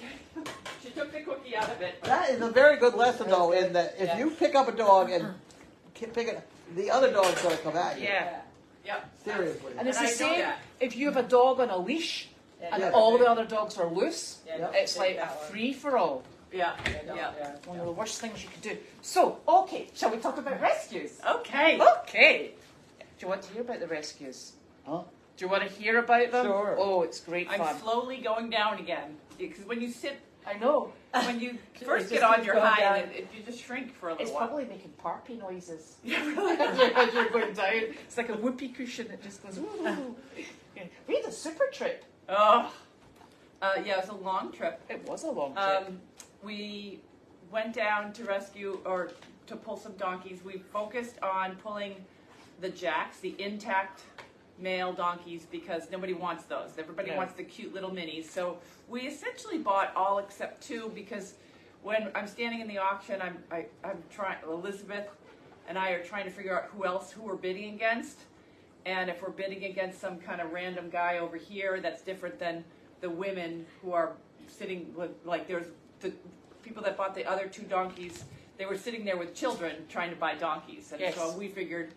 She took the cookie out of it.
That is a very good lesson, though, in that if you pick up a dog and pick it, the other dog's going to come at you.
Yeah.
Yep.
Seriously.
And it's
And
the
I know
same
that.
if you have a dog on a leash and
Yeah.
all the other dogs are loose.
Yeah,
It's
take
like a
that one.
free-for-all.
Yeah.
Yeah.
Yeah.
One of the worst things you could do. So, okay, shall we talk about rescues?
Okay.
Okay. Do you want to hear about the rescues?
Huh?
Do you want to hear about them?
Sure.
Oh, it's great
I'm
fun.
slowly going down again because when you sit,
I know.
when you first
just
get on
keeps
your
going
high,
down.
and you just shrink for a
It's
little while.
probably making parpy noises.
Yeah, really.
As you're going down. It's like a whoopee cushion that just goes, ooh. We had a super trip.
Oh. Yeah, it was a long trip.
It was a long trip.
We went down to rescue or to pull some donkeys. We focused on pulling the jacks, the intact male donkeys, because nobody wants those. Everybody
No.
wants the cute little minis. So we essentially bought all except two because when I'm standing in the auction, I'm trying. Elizabeth and I are trying to figure out who we're bidding against, and if we're bidding against some kind of random guy over here, that's different than the women who are sitting with, like, there's the people that bought the other two donkeys. They were sitting there with children trying to buy donkeys, and
Yes.
so we figured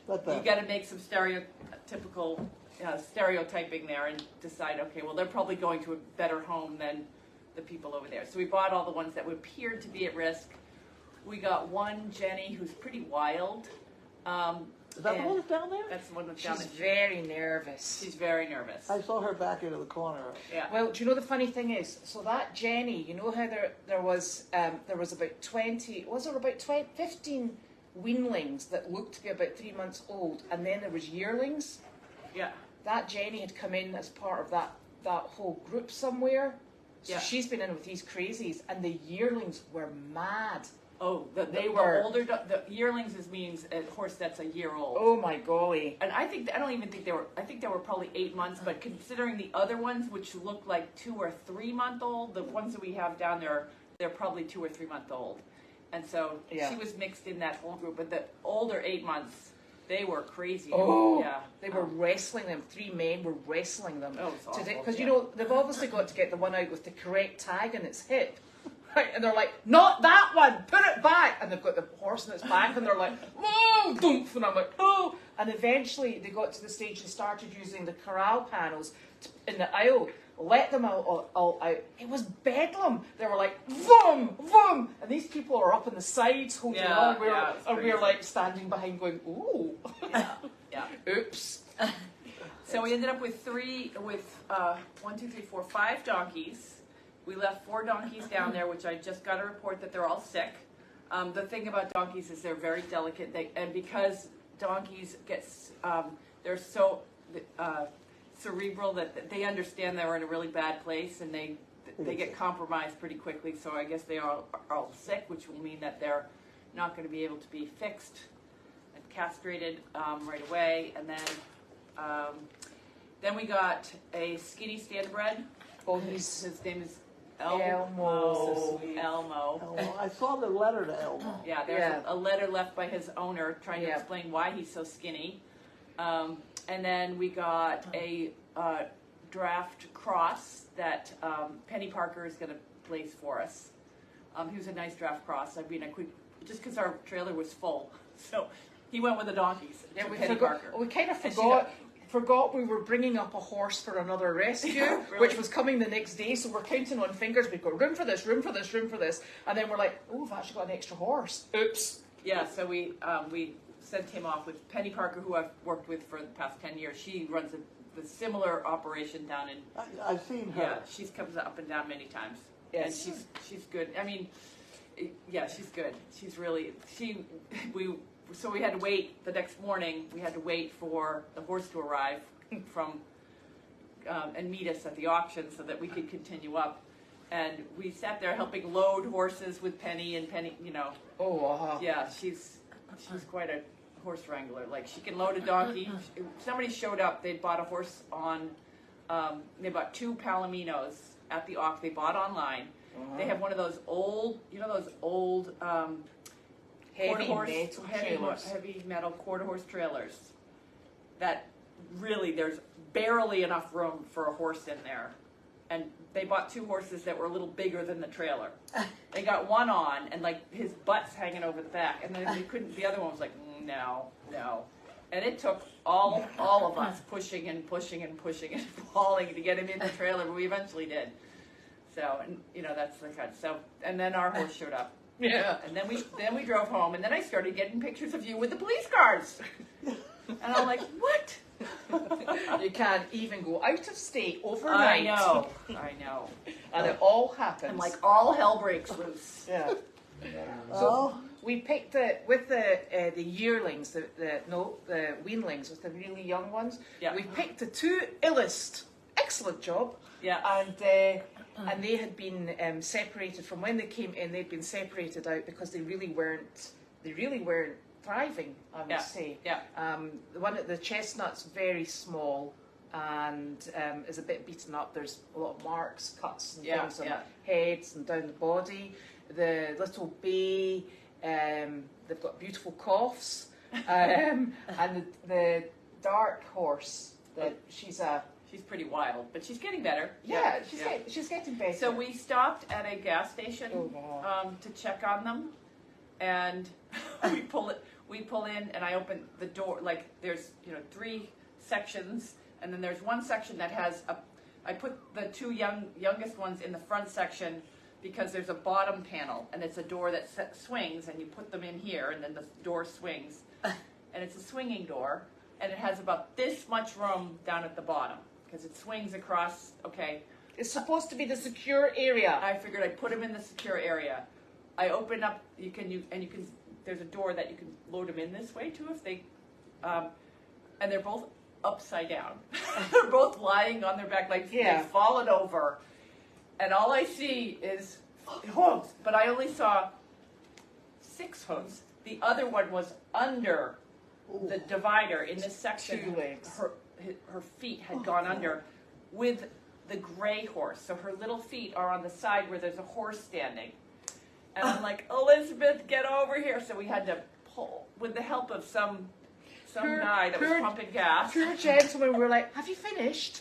Let
you
that.
got to make some stereotypical stereotyping there and decide, okay, well, they're probably going to a better home than the people over there. So we bought all the ones that appeared to be at risk. We got one, Jenny, who's pretty wild.
Is that the
and
one that's down there?
That's the one that's down
She's
there.
very nervous.
She's very nervous.
I saw her back into the corner.
Yeah.
Well, do you know the funny thing is, so that Jenny, you know how there was about 20, was there about 15 weanlings that looked to be about 3 months old, and then there was yearlings?
Yeah.
That Jenny had come in as part of that whole group somewhere. So
Yeah.
she's been in with these crazies, and the yearlings were mad.
Oh,
They
the
were-
older, the yearlings means a horse that's a year old.
Oh my golly.
And I don't even think I think they were probably 8 months, but considering the other ones, which look like 2 or 3 month old, the ones that we have down there, they're probably 2 or 3 month old. And so
Yeah.
she was mixed in that whole group, but the older 8 months, they were crazy.
Oh,
yeah.
they were wrestling them. 3 men were wrestling them.
Oh, it's awful,
Because
yeah.
you know they've obviously got to get the one out with the correct tag in its hip, right? And they're like, "Not that one! Put it back!" And they've got the horse in its back, and they're like, "Oh, don't!" And I'm like, "Oh!" And eventually they got to the stage and started using the corral panels in the aisle. Let them all out. It was bedlam. They were like, "Vroom, vroom," and these people are up on the sides holding
Yeah,
on.
yeah, it's
And we're
crazy.
like standing behind, going, "Ooh."
Yeah. Yeah.
Oops.
So we ended up with 5 donkeys. We left 4 donkeys down there, which I just got a report that they're all sick. The thing about donkeys is they're very delicate, and because donkeys they're so cerebral that they understand they're in a really bad place, and they get compromised pretty quickly. So I guess they are all sick, which will mean that they're not going to be able to be fixed and castrated right away. And then we got a skinny standardbred.
Oh,
His name is
Elmo. So sweet.
Elmo.
Oh, I saw the letter to Elmo.
Yeah, there's
Yeah.
a letter left by his owner trying to
Yeah.
explain why he's so skinny. And then we got a draft cross that Penny Parker is going to place for us. He was a nice draft cross. I mean, just because our trailer was full, so he went with the donkeys.
Yeah,
to
we
Penny
forgot.
Parker.
We kind of
And she
forgot we were bringing up a horse for another rescue,
Yeah, really.
which was coming the next day. So we're counting on fingers. We've got room for this, room for this, room for this, and then we're like, oh, we've actually got an extra horse. Oops.
Yeah, so we sent him off with Penny Parker, who I've worked with for the past 10 years. She runs a similar operation down in.
I've seen her.
Yeah, she's comes up and down many times.
Yes.
And she's good. I mean, yeah, she's good. She's really So we had to wait the next morning. We had to wait for the horse to arrive from and meet us at the auction so that we could continue up. And we sat there helping load horses with Penny, and Penny,
Oh,
yeah, she's quite a horse wrangler. Like, she can load a donkey. Somebody showed up. They'd bought a horse on. They bought 2 Palominos at the auction. They bought online. They have one of those old, heavy metal quarter horse trailers. That really, there's barely enough room for a horse in there. And they bought 2 horses that were a little bigger than the trailer. They got one on, and like his butt's hanging over the back, and then they couldn't. The other one was like, no. And it took all of us pushing and falling to get him in the trailer, but we eventually did. So, and that's the kind. So, and then our horse showed up.
yeah.
And then we drove home, and then I started getting pictures of you with the police cars. And I'm like, what?
You can't even go out of state overnight.
I know.
And it all happens.
And like all hell breaks loose.
yeah.
Oh,
We picked with the yearlings, the weanlings, with the really young ones.
Yeah.
We picked the 2 illest. Excellent job.
Yeah.
And they had been separated from when they came in. They'd been separated out because they really weren't thriving, I would say.
Yeah.
The one at the chestnut's very small and is a bit beaten up. There's a lot of marks, cuts and things on heads and down the body. The little bay, they've got beautiful coughs. And the dark horse, she's
pretty wild, but she's getting better.
she's getting better.
So we stopped at a gas station to check on them, and we pull in, and I open the door. Like, there's 3 sections, and then there's one section that has I put the 2 youngest ones in the front section because there's a bottom panel, and it's a door that swings, and you put them in here, and then the door swings, and it's a swinging door, and it has about this much room down at the bottom because it swings across. Okay.
It's supposed to be the secure area.
I figured I'd put them in the secure area. I open up. You can. There's a door that you can load them in this way too if they. And they're both upside down. They're both lying on their back like they've fallen over, and all I see is hooves. But I only saw 6 hooves. The other one was under the divider in this section.
2 legs.
Her feet had gone under with the gray horse. So her little feet are on the side where there's a horse standing. And I'm like, Elizabeth, get over here. So we had to pull with the help of some guy that was pumping gas.
Poor gentleman, we were like, have you finished?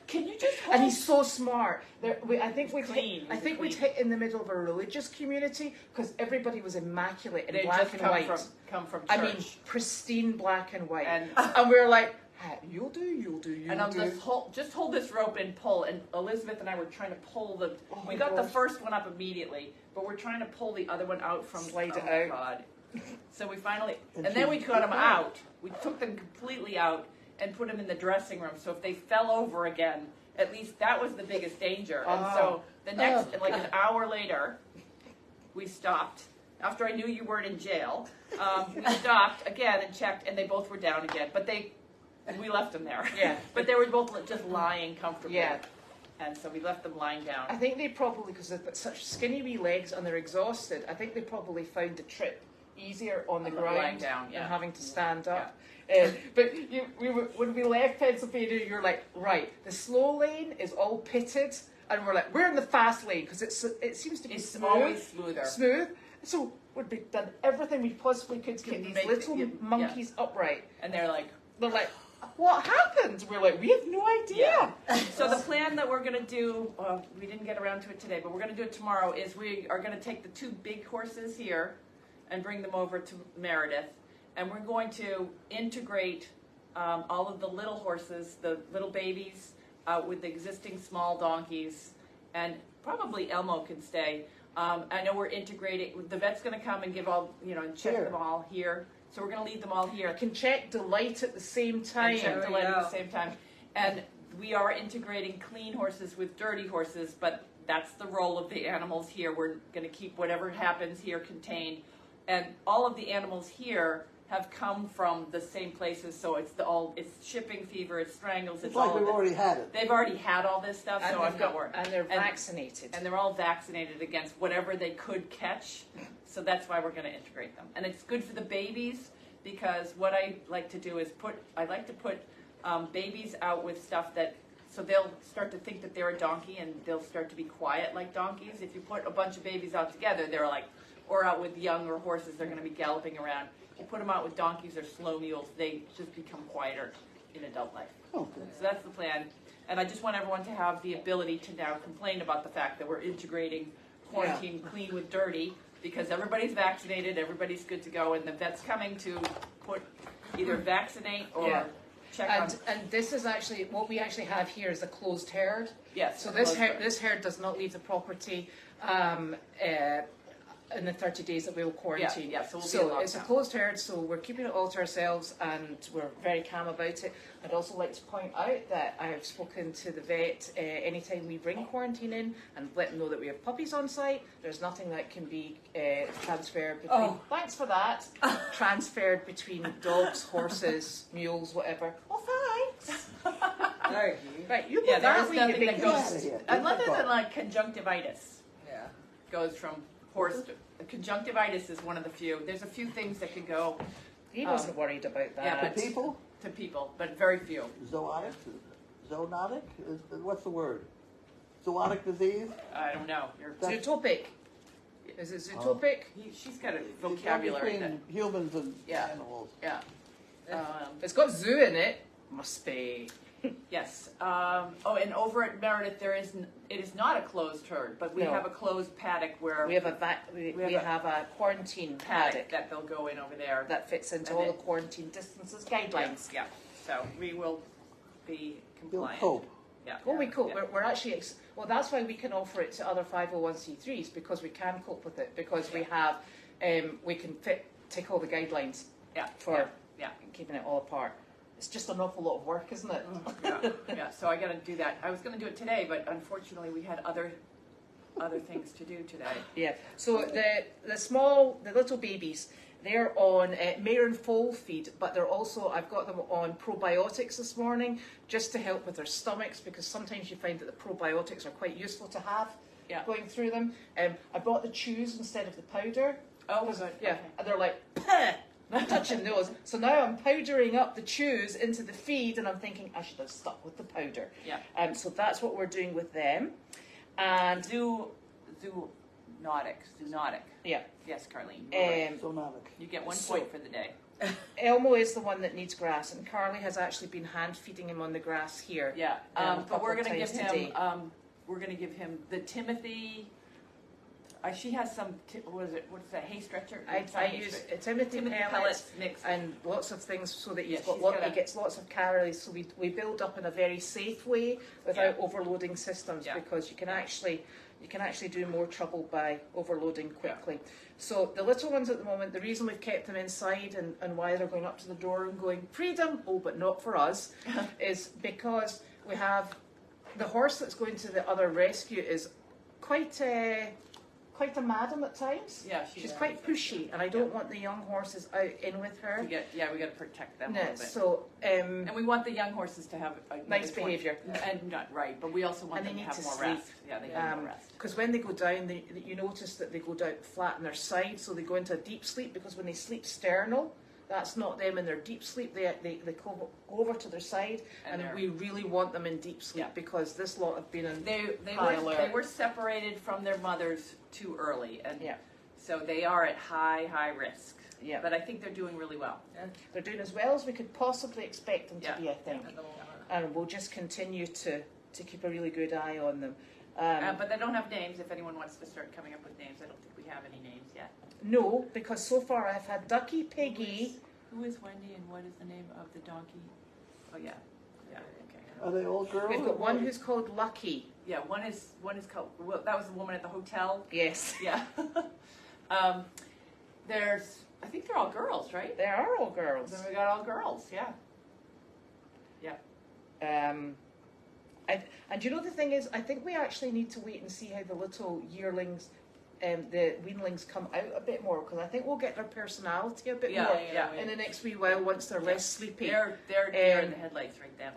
Can you just hold?
And he's so smart. I think we'd
Clean.
hit in the middle of a religious community because everybody was immaculate in
They
black
just
and
come
white.
from church.
I mean, pristine black and white.
And-
And we were like, you'll do.
And I'm just hold this rope and pull. And Elizabeth and I were trying to pull the.
Oh
we
my
got the
gosh.
first one up immediately, but we're trying to pull the other one out from.
Slide it
oh
out.
God. So we finally,
And
and then
she-
we got them out. We took them completely out and put them in the dressing room. So if they fell over again, at least that was the biggest danger. And so the next, like an hour later, we stopped. After I knew you weren't in jail, we stopped again and checked, and they both were down again. But we left them there.
Yeah.
But they were both just lying comfortably.
Yeah.
And so we left them lying down.
I think they probably, because they've got such skinny wee legs and they're exhausted, I think they probably found the trip easier on the ground
lying down,
than
yeah.
having to stand up. But when we left Pennsylvania, you're like, right, the slow lane is all pitted and we're like, we're in the fast lane because it seems to be
It's
smooth,
always smoother.
smooth. So we've done everything we possibly could to
Can
get these
make
little
it-
monkeys upright.
And they're like,
They're like, what happened? We're like, we have no idea.
so the plan that we're gonna do, we didn't get around to it today, but we're gonna do it tomorrow, is we are gonna take the 2 big horses here and bring them over to Meredith. And we're going to integrate all of the little horses, the little babies, with the existing small donkeys. And probably Elmo can stay. I know we're integrating, the vet's gonna come and give all, and check
Here.
them all here. So we're gonna leave them all here.
I can check Delight at the same time.
And check
There
the
we
light at
go.
the same time. And we are integrating clean horses with dirty horses, but that's the role of the animals here. We're gonna keep whatever happens here contained. And all of the animals here have come from the same places, so it's shipping fever, it's strangles,
It's
it's
like
all
we've
of it.
already had it.
They've already had all this stuff, so I've got work.
And they're vaccinated.
And they're all vaccinated against whatever they could catch, so that's why we're gonna integrate them. And it's good for the babies, because what I like to do is put babies out with stuff so they'll start to think that they're a donkey and they'll start to be quiet like donkeys. If you put a bunch of babies out together, they're like, or out with younger horses, they're gonna be galloping around. If you put them out with donkeys or slow mules, they just become quieter in adult life.
Oh, good.
So that's the plan. And I just want everyone to have the ability to now complain about the fact that we're integrating quarantine clean with dirty, because everybody's vaccinated, everybody's good to go, and the vet's coming to either vaccinate or check on.
And this is actually, what we actually have here is a closed herd.
Yes.
So
closed herd.
this herd does not leave the property in the 30 days that we will quarantine.
Yeah, so we'll be in
it's a
lockdown.
closed herd, so we're keeping it all to ourselves and we're very calm about it. I'd also like to point out that I have spoken to the vet anytime we bring quarantine in and let them know that we have puppies on site. There's nothing that can be transferred between, thanks for that, transferred between dogs, horses, mules, whatever. Oh, thanks.
Sorry.
Right, you
Yeah,
go
there
that
is
way,
nothing
you
that
big
Get
goes,
out of here.
other than like conjunctivitis,
Yeah.
goes from horse to, conjunctivitis is one of the few. There's a few things that could go
He wasn't worried about
yeah,
that.
The people,
to people, but very few.
zoonotic, what's the word? Zoonotic disease?
I don't know.
Zootopic. Is it zootopic?
She's got a
It's
vocabulary that,
between humans and
Yeah.
animals.
yeah.
It's got zoo in it. Must be.
Yes. And over at Meredith, it is not a closed herd, but we
No.
have a closed paddock where
We have a quarantine paddock
that they'll go in over there.
that fits into
And
all
then-
the quarantine distances guidelines.
Yeah. So we will be
You'll
compliant.
cope.
Yeah.
Well, we cope.
Yeah.
We're actually that's why we can offer it to other 501c3s, because we can cope with it, because we have we can take all the guidelines
Yeah.
for
Yeah.
keeping it all apart. It's just an awful lot of work, isn't it?
Yeah. So I got to do that. I was going to do it today, but unfortunately we had other things to do today.
Yeah. So the little babies, they're on mare and foal feed, but they're also, I've got them on probiotics this morning just to help with their stomachs, because sometimes you find that the probiotics are quite useful to have going through them. I bought the chews instead of the powder.
Oh, good.
Yeah.
Okay.
And they're like, "Pah!" Not touching those. So now I'm powdering up the chews into the feed, and I'm thinking I should have stuck with the powder.
Yeah.
So that's what we're doing with them. And
Zoonotic.
yeah.
Yes, Carlene. you're right.
Zoonotic.
You get 1
so-
point for the day.
Elmo is the one that needs grass, and Carly has actually been hand feeding him on the grass here.
Yeah.
A
But
couple
we're
of
going to give
times today.
him. We're going to give him the Timothy. She has some. What's that? Hay stretcher. It's not
I
hay
use
stretcher.
Timothy pellets
mixed.
and lots of things so that
Yeah,
he's got
she's
he gets lots of calories. So we build up in a very safe way without overloading systems, because you can actually do more trouble by overloading quickly. So the little ones at the moment, the reason we've kept them inside and why they're going up to the door and going, freedom, oh, but not for us, is because we have the horse that's going to the other rescue is quite a madam at times.
Yeah,
She's quite pushy, and I don't want the young horses out in with her.
We got to protect them a
No,
little bit.
so
And we want the young horses to have a
nice behaviour.
And not right, but we also want
And
them
they
to
need
have
to
more
sleep.
rest. Yeah, they need more rest.
Because when they go down, you notice that they go down flat on their side, so they go into a deep sleep, because when they sleep sternal, That's not them in their deep sleep. They go over to their side, and we really want them in deep sleep because this lot have been in high alert.
They were separated from their mothers too early, and so they are at high risk.
Yeah.
But I think they're doing really well.
Yeah.
They're doing as well as we could possibly expect them to be, I think.
At the moment.
And we'll just continue to keep a really good eye on them.
But they don't have names. If anyone wants to start coming up with names, I don't think we have any names yet.
No, because so far I've had Ducky, Piggy.
Who is Wendy and what is the name of the donkey? Oh yeah, okay.
Are they all girls?
We've got one who's called Lucky.
Yeah, one is called. Well, that was the woman at the hotel.
Yes.
Yeah. I think they're all girls, right?
They are all girls.
Then we got all girls. Yeah.
And you know the thing is, I think we actually need to wait and see how the little yearlings, the weanlings come out a bit more, because I think we'll get their personality a bit more in the next wee while once they're less sleepy.
They're deer in the headlights right now.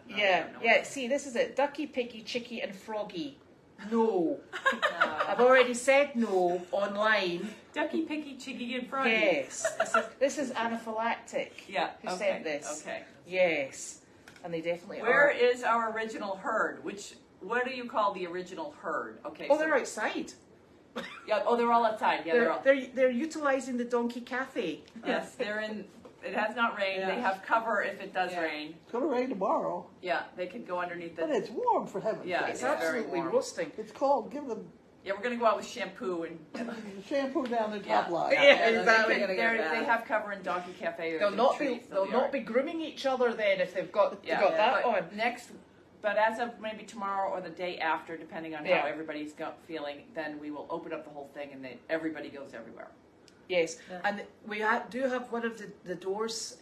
Yeah. See, this is it: Ducky, Piggy, Chicky, and Froggy. No, I've already said no online.
Ducky, Piggy, Chicky, and Froggy.
Yes, this is anaphylactic.
Yeah.
Who sent this?
Okay.
Yes, and they definitely
Where
are.
is our original herd? What do you call the original herd? Okay.
Oh, they're outside.
Yeah. Oh, they're all outside. Yeah,
They're utilising the donkey cafe.
Yes, they're in. It has not rained.
Yeah.
They have cover if it does rain.
It's going to rain tomorrow.
Yeah, they can go underneath
But
the.
it's warm, for heaven's
Yeah,
sake.
It's
very
absolutely
warm.
roasting.
It's cold. Give them
Yeah, we're gonna go out with shampoo and.
shampoo down the top line.
Yeah, exactly.
They have cover in Donkey Cafe. Or
They'll not be
trees,
they'll not be grooming each other then if they've got that on.
But as of maybe tomorrow or the day after, depending on how everybody's feeling, then we will open up the whole thing and then everybody goes everywhere.
Yes, and we do have one of the doors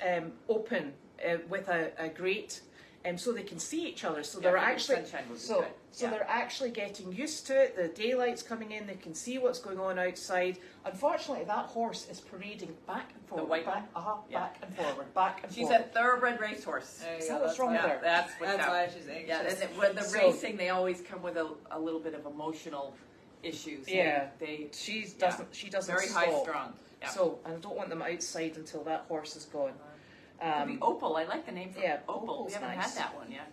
open with a grate, so they can see each other. So they're actually they're actually getting used to it. The daylight's coming in; they can see what's going on outside. Unfortunately, that horse is parading back and forward,
The white
back and forward, back and
She's
forward.
a thoroughbred racehorse.
So what's wrong with her?
That's
why she's anxious.
Yeah, and when the racing, they always come with a little bit of emotional issues.
Yeah,
she
doesn't
very
stop.
high strung. Yeah.
So I don't want them outside until that horse is gone.
The Opal, I like the name for Opal.
Opal's
We haven't
nice.
had that one yet.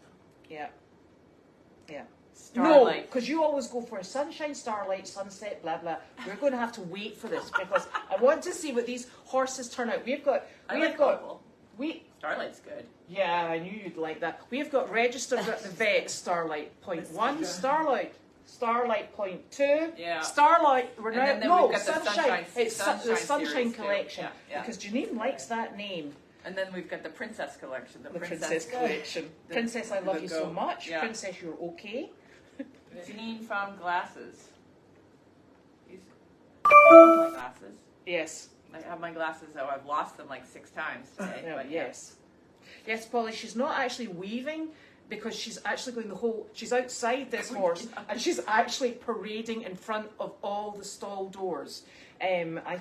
Yeah.
Starlight.
No, because you always go for sunshine, starlight, sunset, blah blah. We're going to have to wait for this because I want to see what these horses turn out.
Opal. Starlight's good.
Yeah, I knew you'd like that. We've got registered at the vet. Starlight point 1, Starlight point 2, Starlight. We're now
we've got the
sunshine. It's the Sunshine
series
Collection
too.
because Janine likes that name.
And then we've got the Princess Collection.
The Princess Collection. Princess, I love you so much.
Yeah.
Princess, you're okay.
Janine found glasses. My glasses.
Yes.
I have my glasses, though. I've lost them like 6 times today. But
Yes, Polly, she's not actually weaving because she's actually going she's outside this horse and she's actually parading in front of all the stall doors. I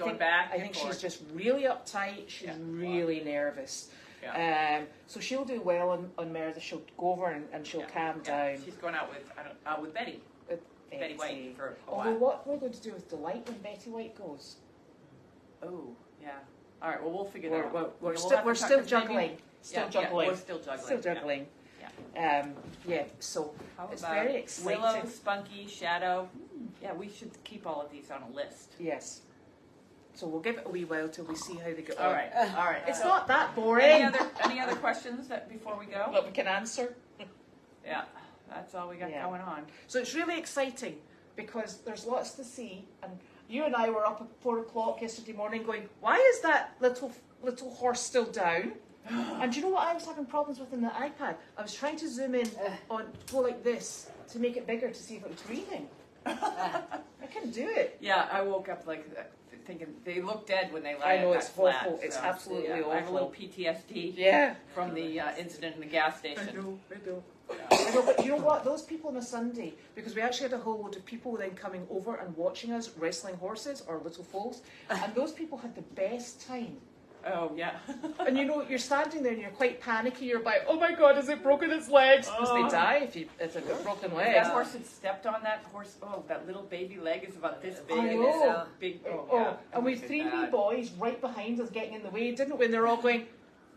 think she's just really uptight. She's really nervous. Yeah. So she'll do well on Meredith. She'll go over and she'll calm down.
She's going out with Betty. Betty White for a while.
Although what we're going to do with Delight when Betty White goes?
Oh, yeah. All right, well, we'll figure that out.
We're still juggling. Still juggling.
We're still juggling.
Still juggling.
Yeah.
So
how
it's
about
very exciting.
Willow, Spunky, Shadow. Yeah, we should keep all of these on a list.
Yes. So we'll give it a wee while till we see how they go.
All right.
It's not that boring.
Any other questions before we go?
That we can answer.
Yeah, that's all we got going on.
So it's really exciting because there's lots to see. And you and I were up at 4 o'clock yesterday morning going, why is that little horse still down? And do you know what I was having problems with in the iPad? I was trying to zoom in go like this to make it bigger to see if it was breathing. I couldn't do it.
Yeah, I woke up thinking they look dead when they lie.
I know, it's
flat,
awful. It's absolutely awful.
I have a little PTSD.
Yeah.
From the incident in the gas station.
I know, but you know what? Those people on a Sunday, because we actually had a whole load of people then coming over and watching us wrestling horses or little foals, and those people had the best time
Oh, yeah.
And you know, you're standing there and you're quite panicky. You're like, oh my God, has it broken its legs? Because
Oh.
they die if it's a broken
If
leg.
that horse had stepped on that horse, oh, that little baby leg is about this big.
I
and
know.
it's a big,
Oh,
yeah.
and we
It
had
was
3 wee
bad.
boys right behind us getting in the way, didn't we? And they're all going,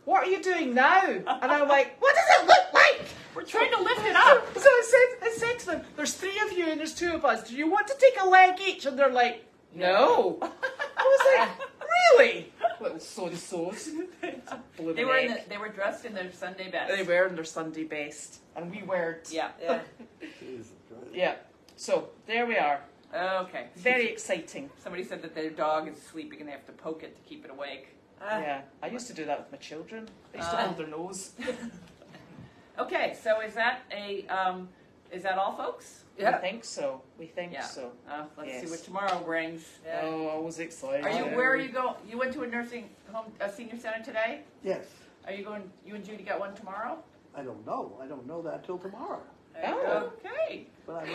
what are you doing now? And I'm like, what does it look like?
We're trying to lift it up.
So I said to them, there's 3 of you and there's 2 of us. Do you want to take a leg each? And they're like, no. I was like, really? Little so-and-sos.
They were dressed in their Sunday best.
They were in their Sunday best. And we weren't.
Yeah.
Yeah.
Jesus Christ.
Yeah. So, there we are.
Okay.
Very exciting.
Somebody said that their dog is sleeping and they have to poke it to keep it awake.
Yeah. I used to do that with my children. I used to hold their nose.
Okay, so is that all, folks?
We think so. We think
Yeah.
so.
Let's see
Yes.
what tomorrow brings.
Yeah.
Oh, I was excited.
Where are you going? You went to a nursing home, a senior center today?
Yes.
Are you going, you and Judy got one tomorrow?
I don't know. I don't know that till tomorrow.
Oh.
Okay.
But I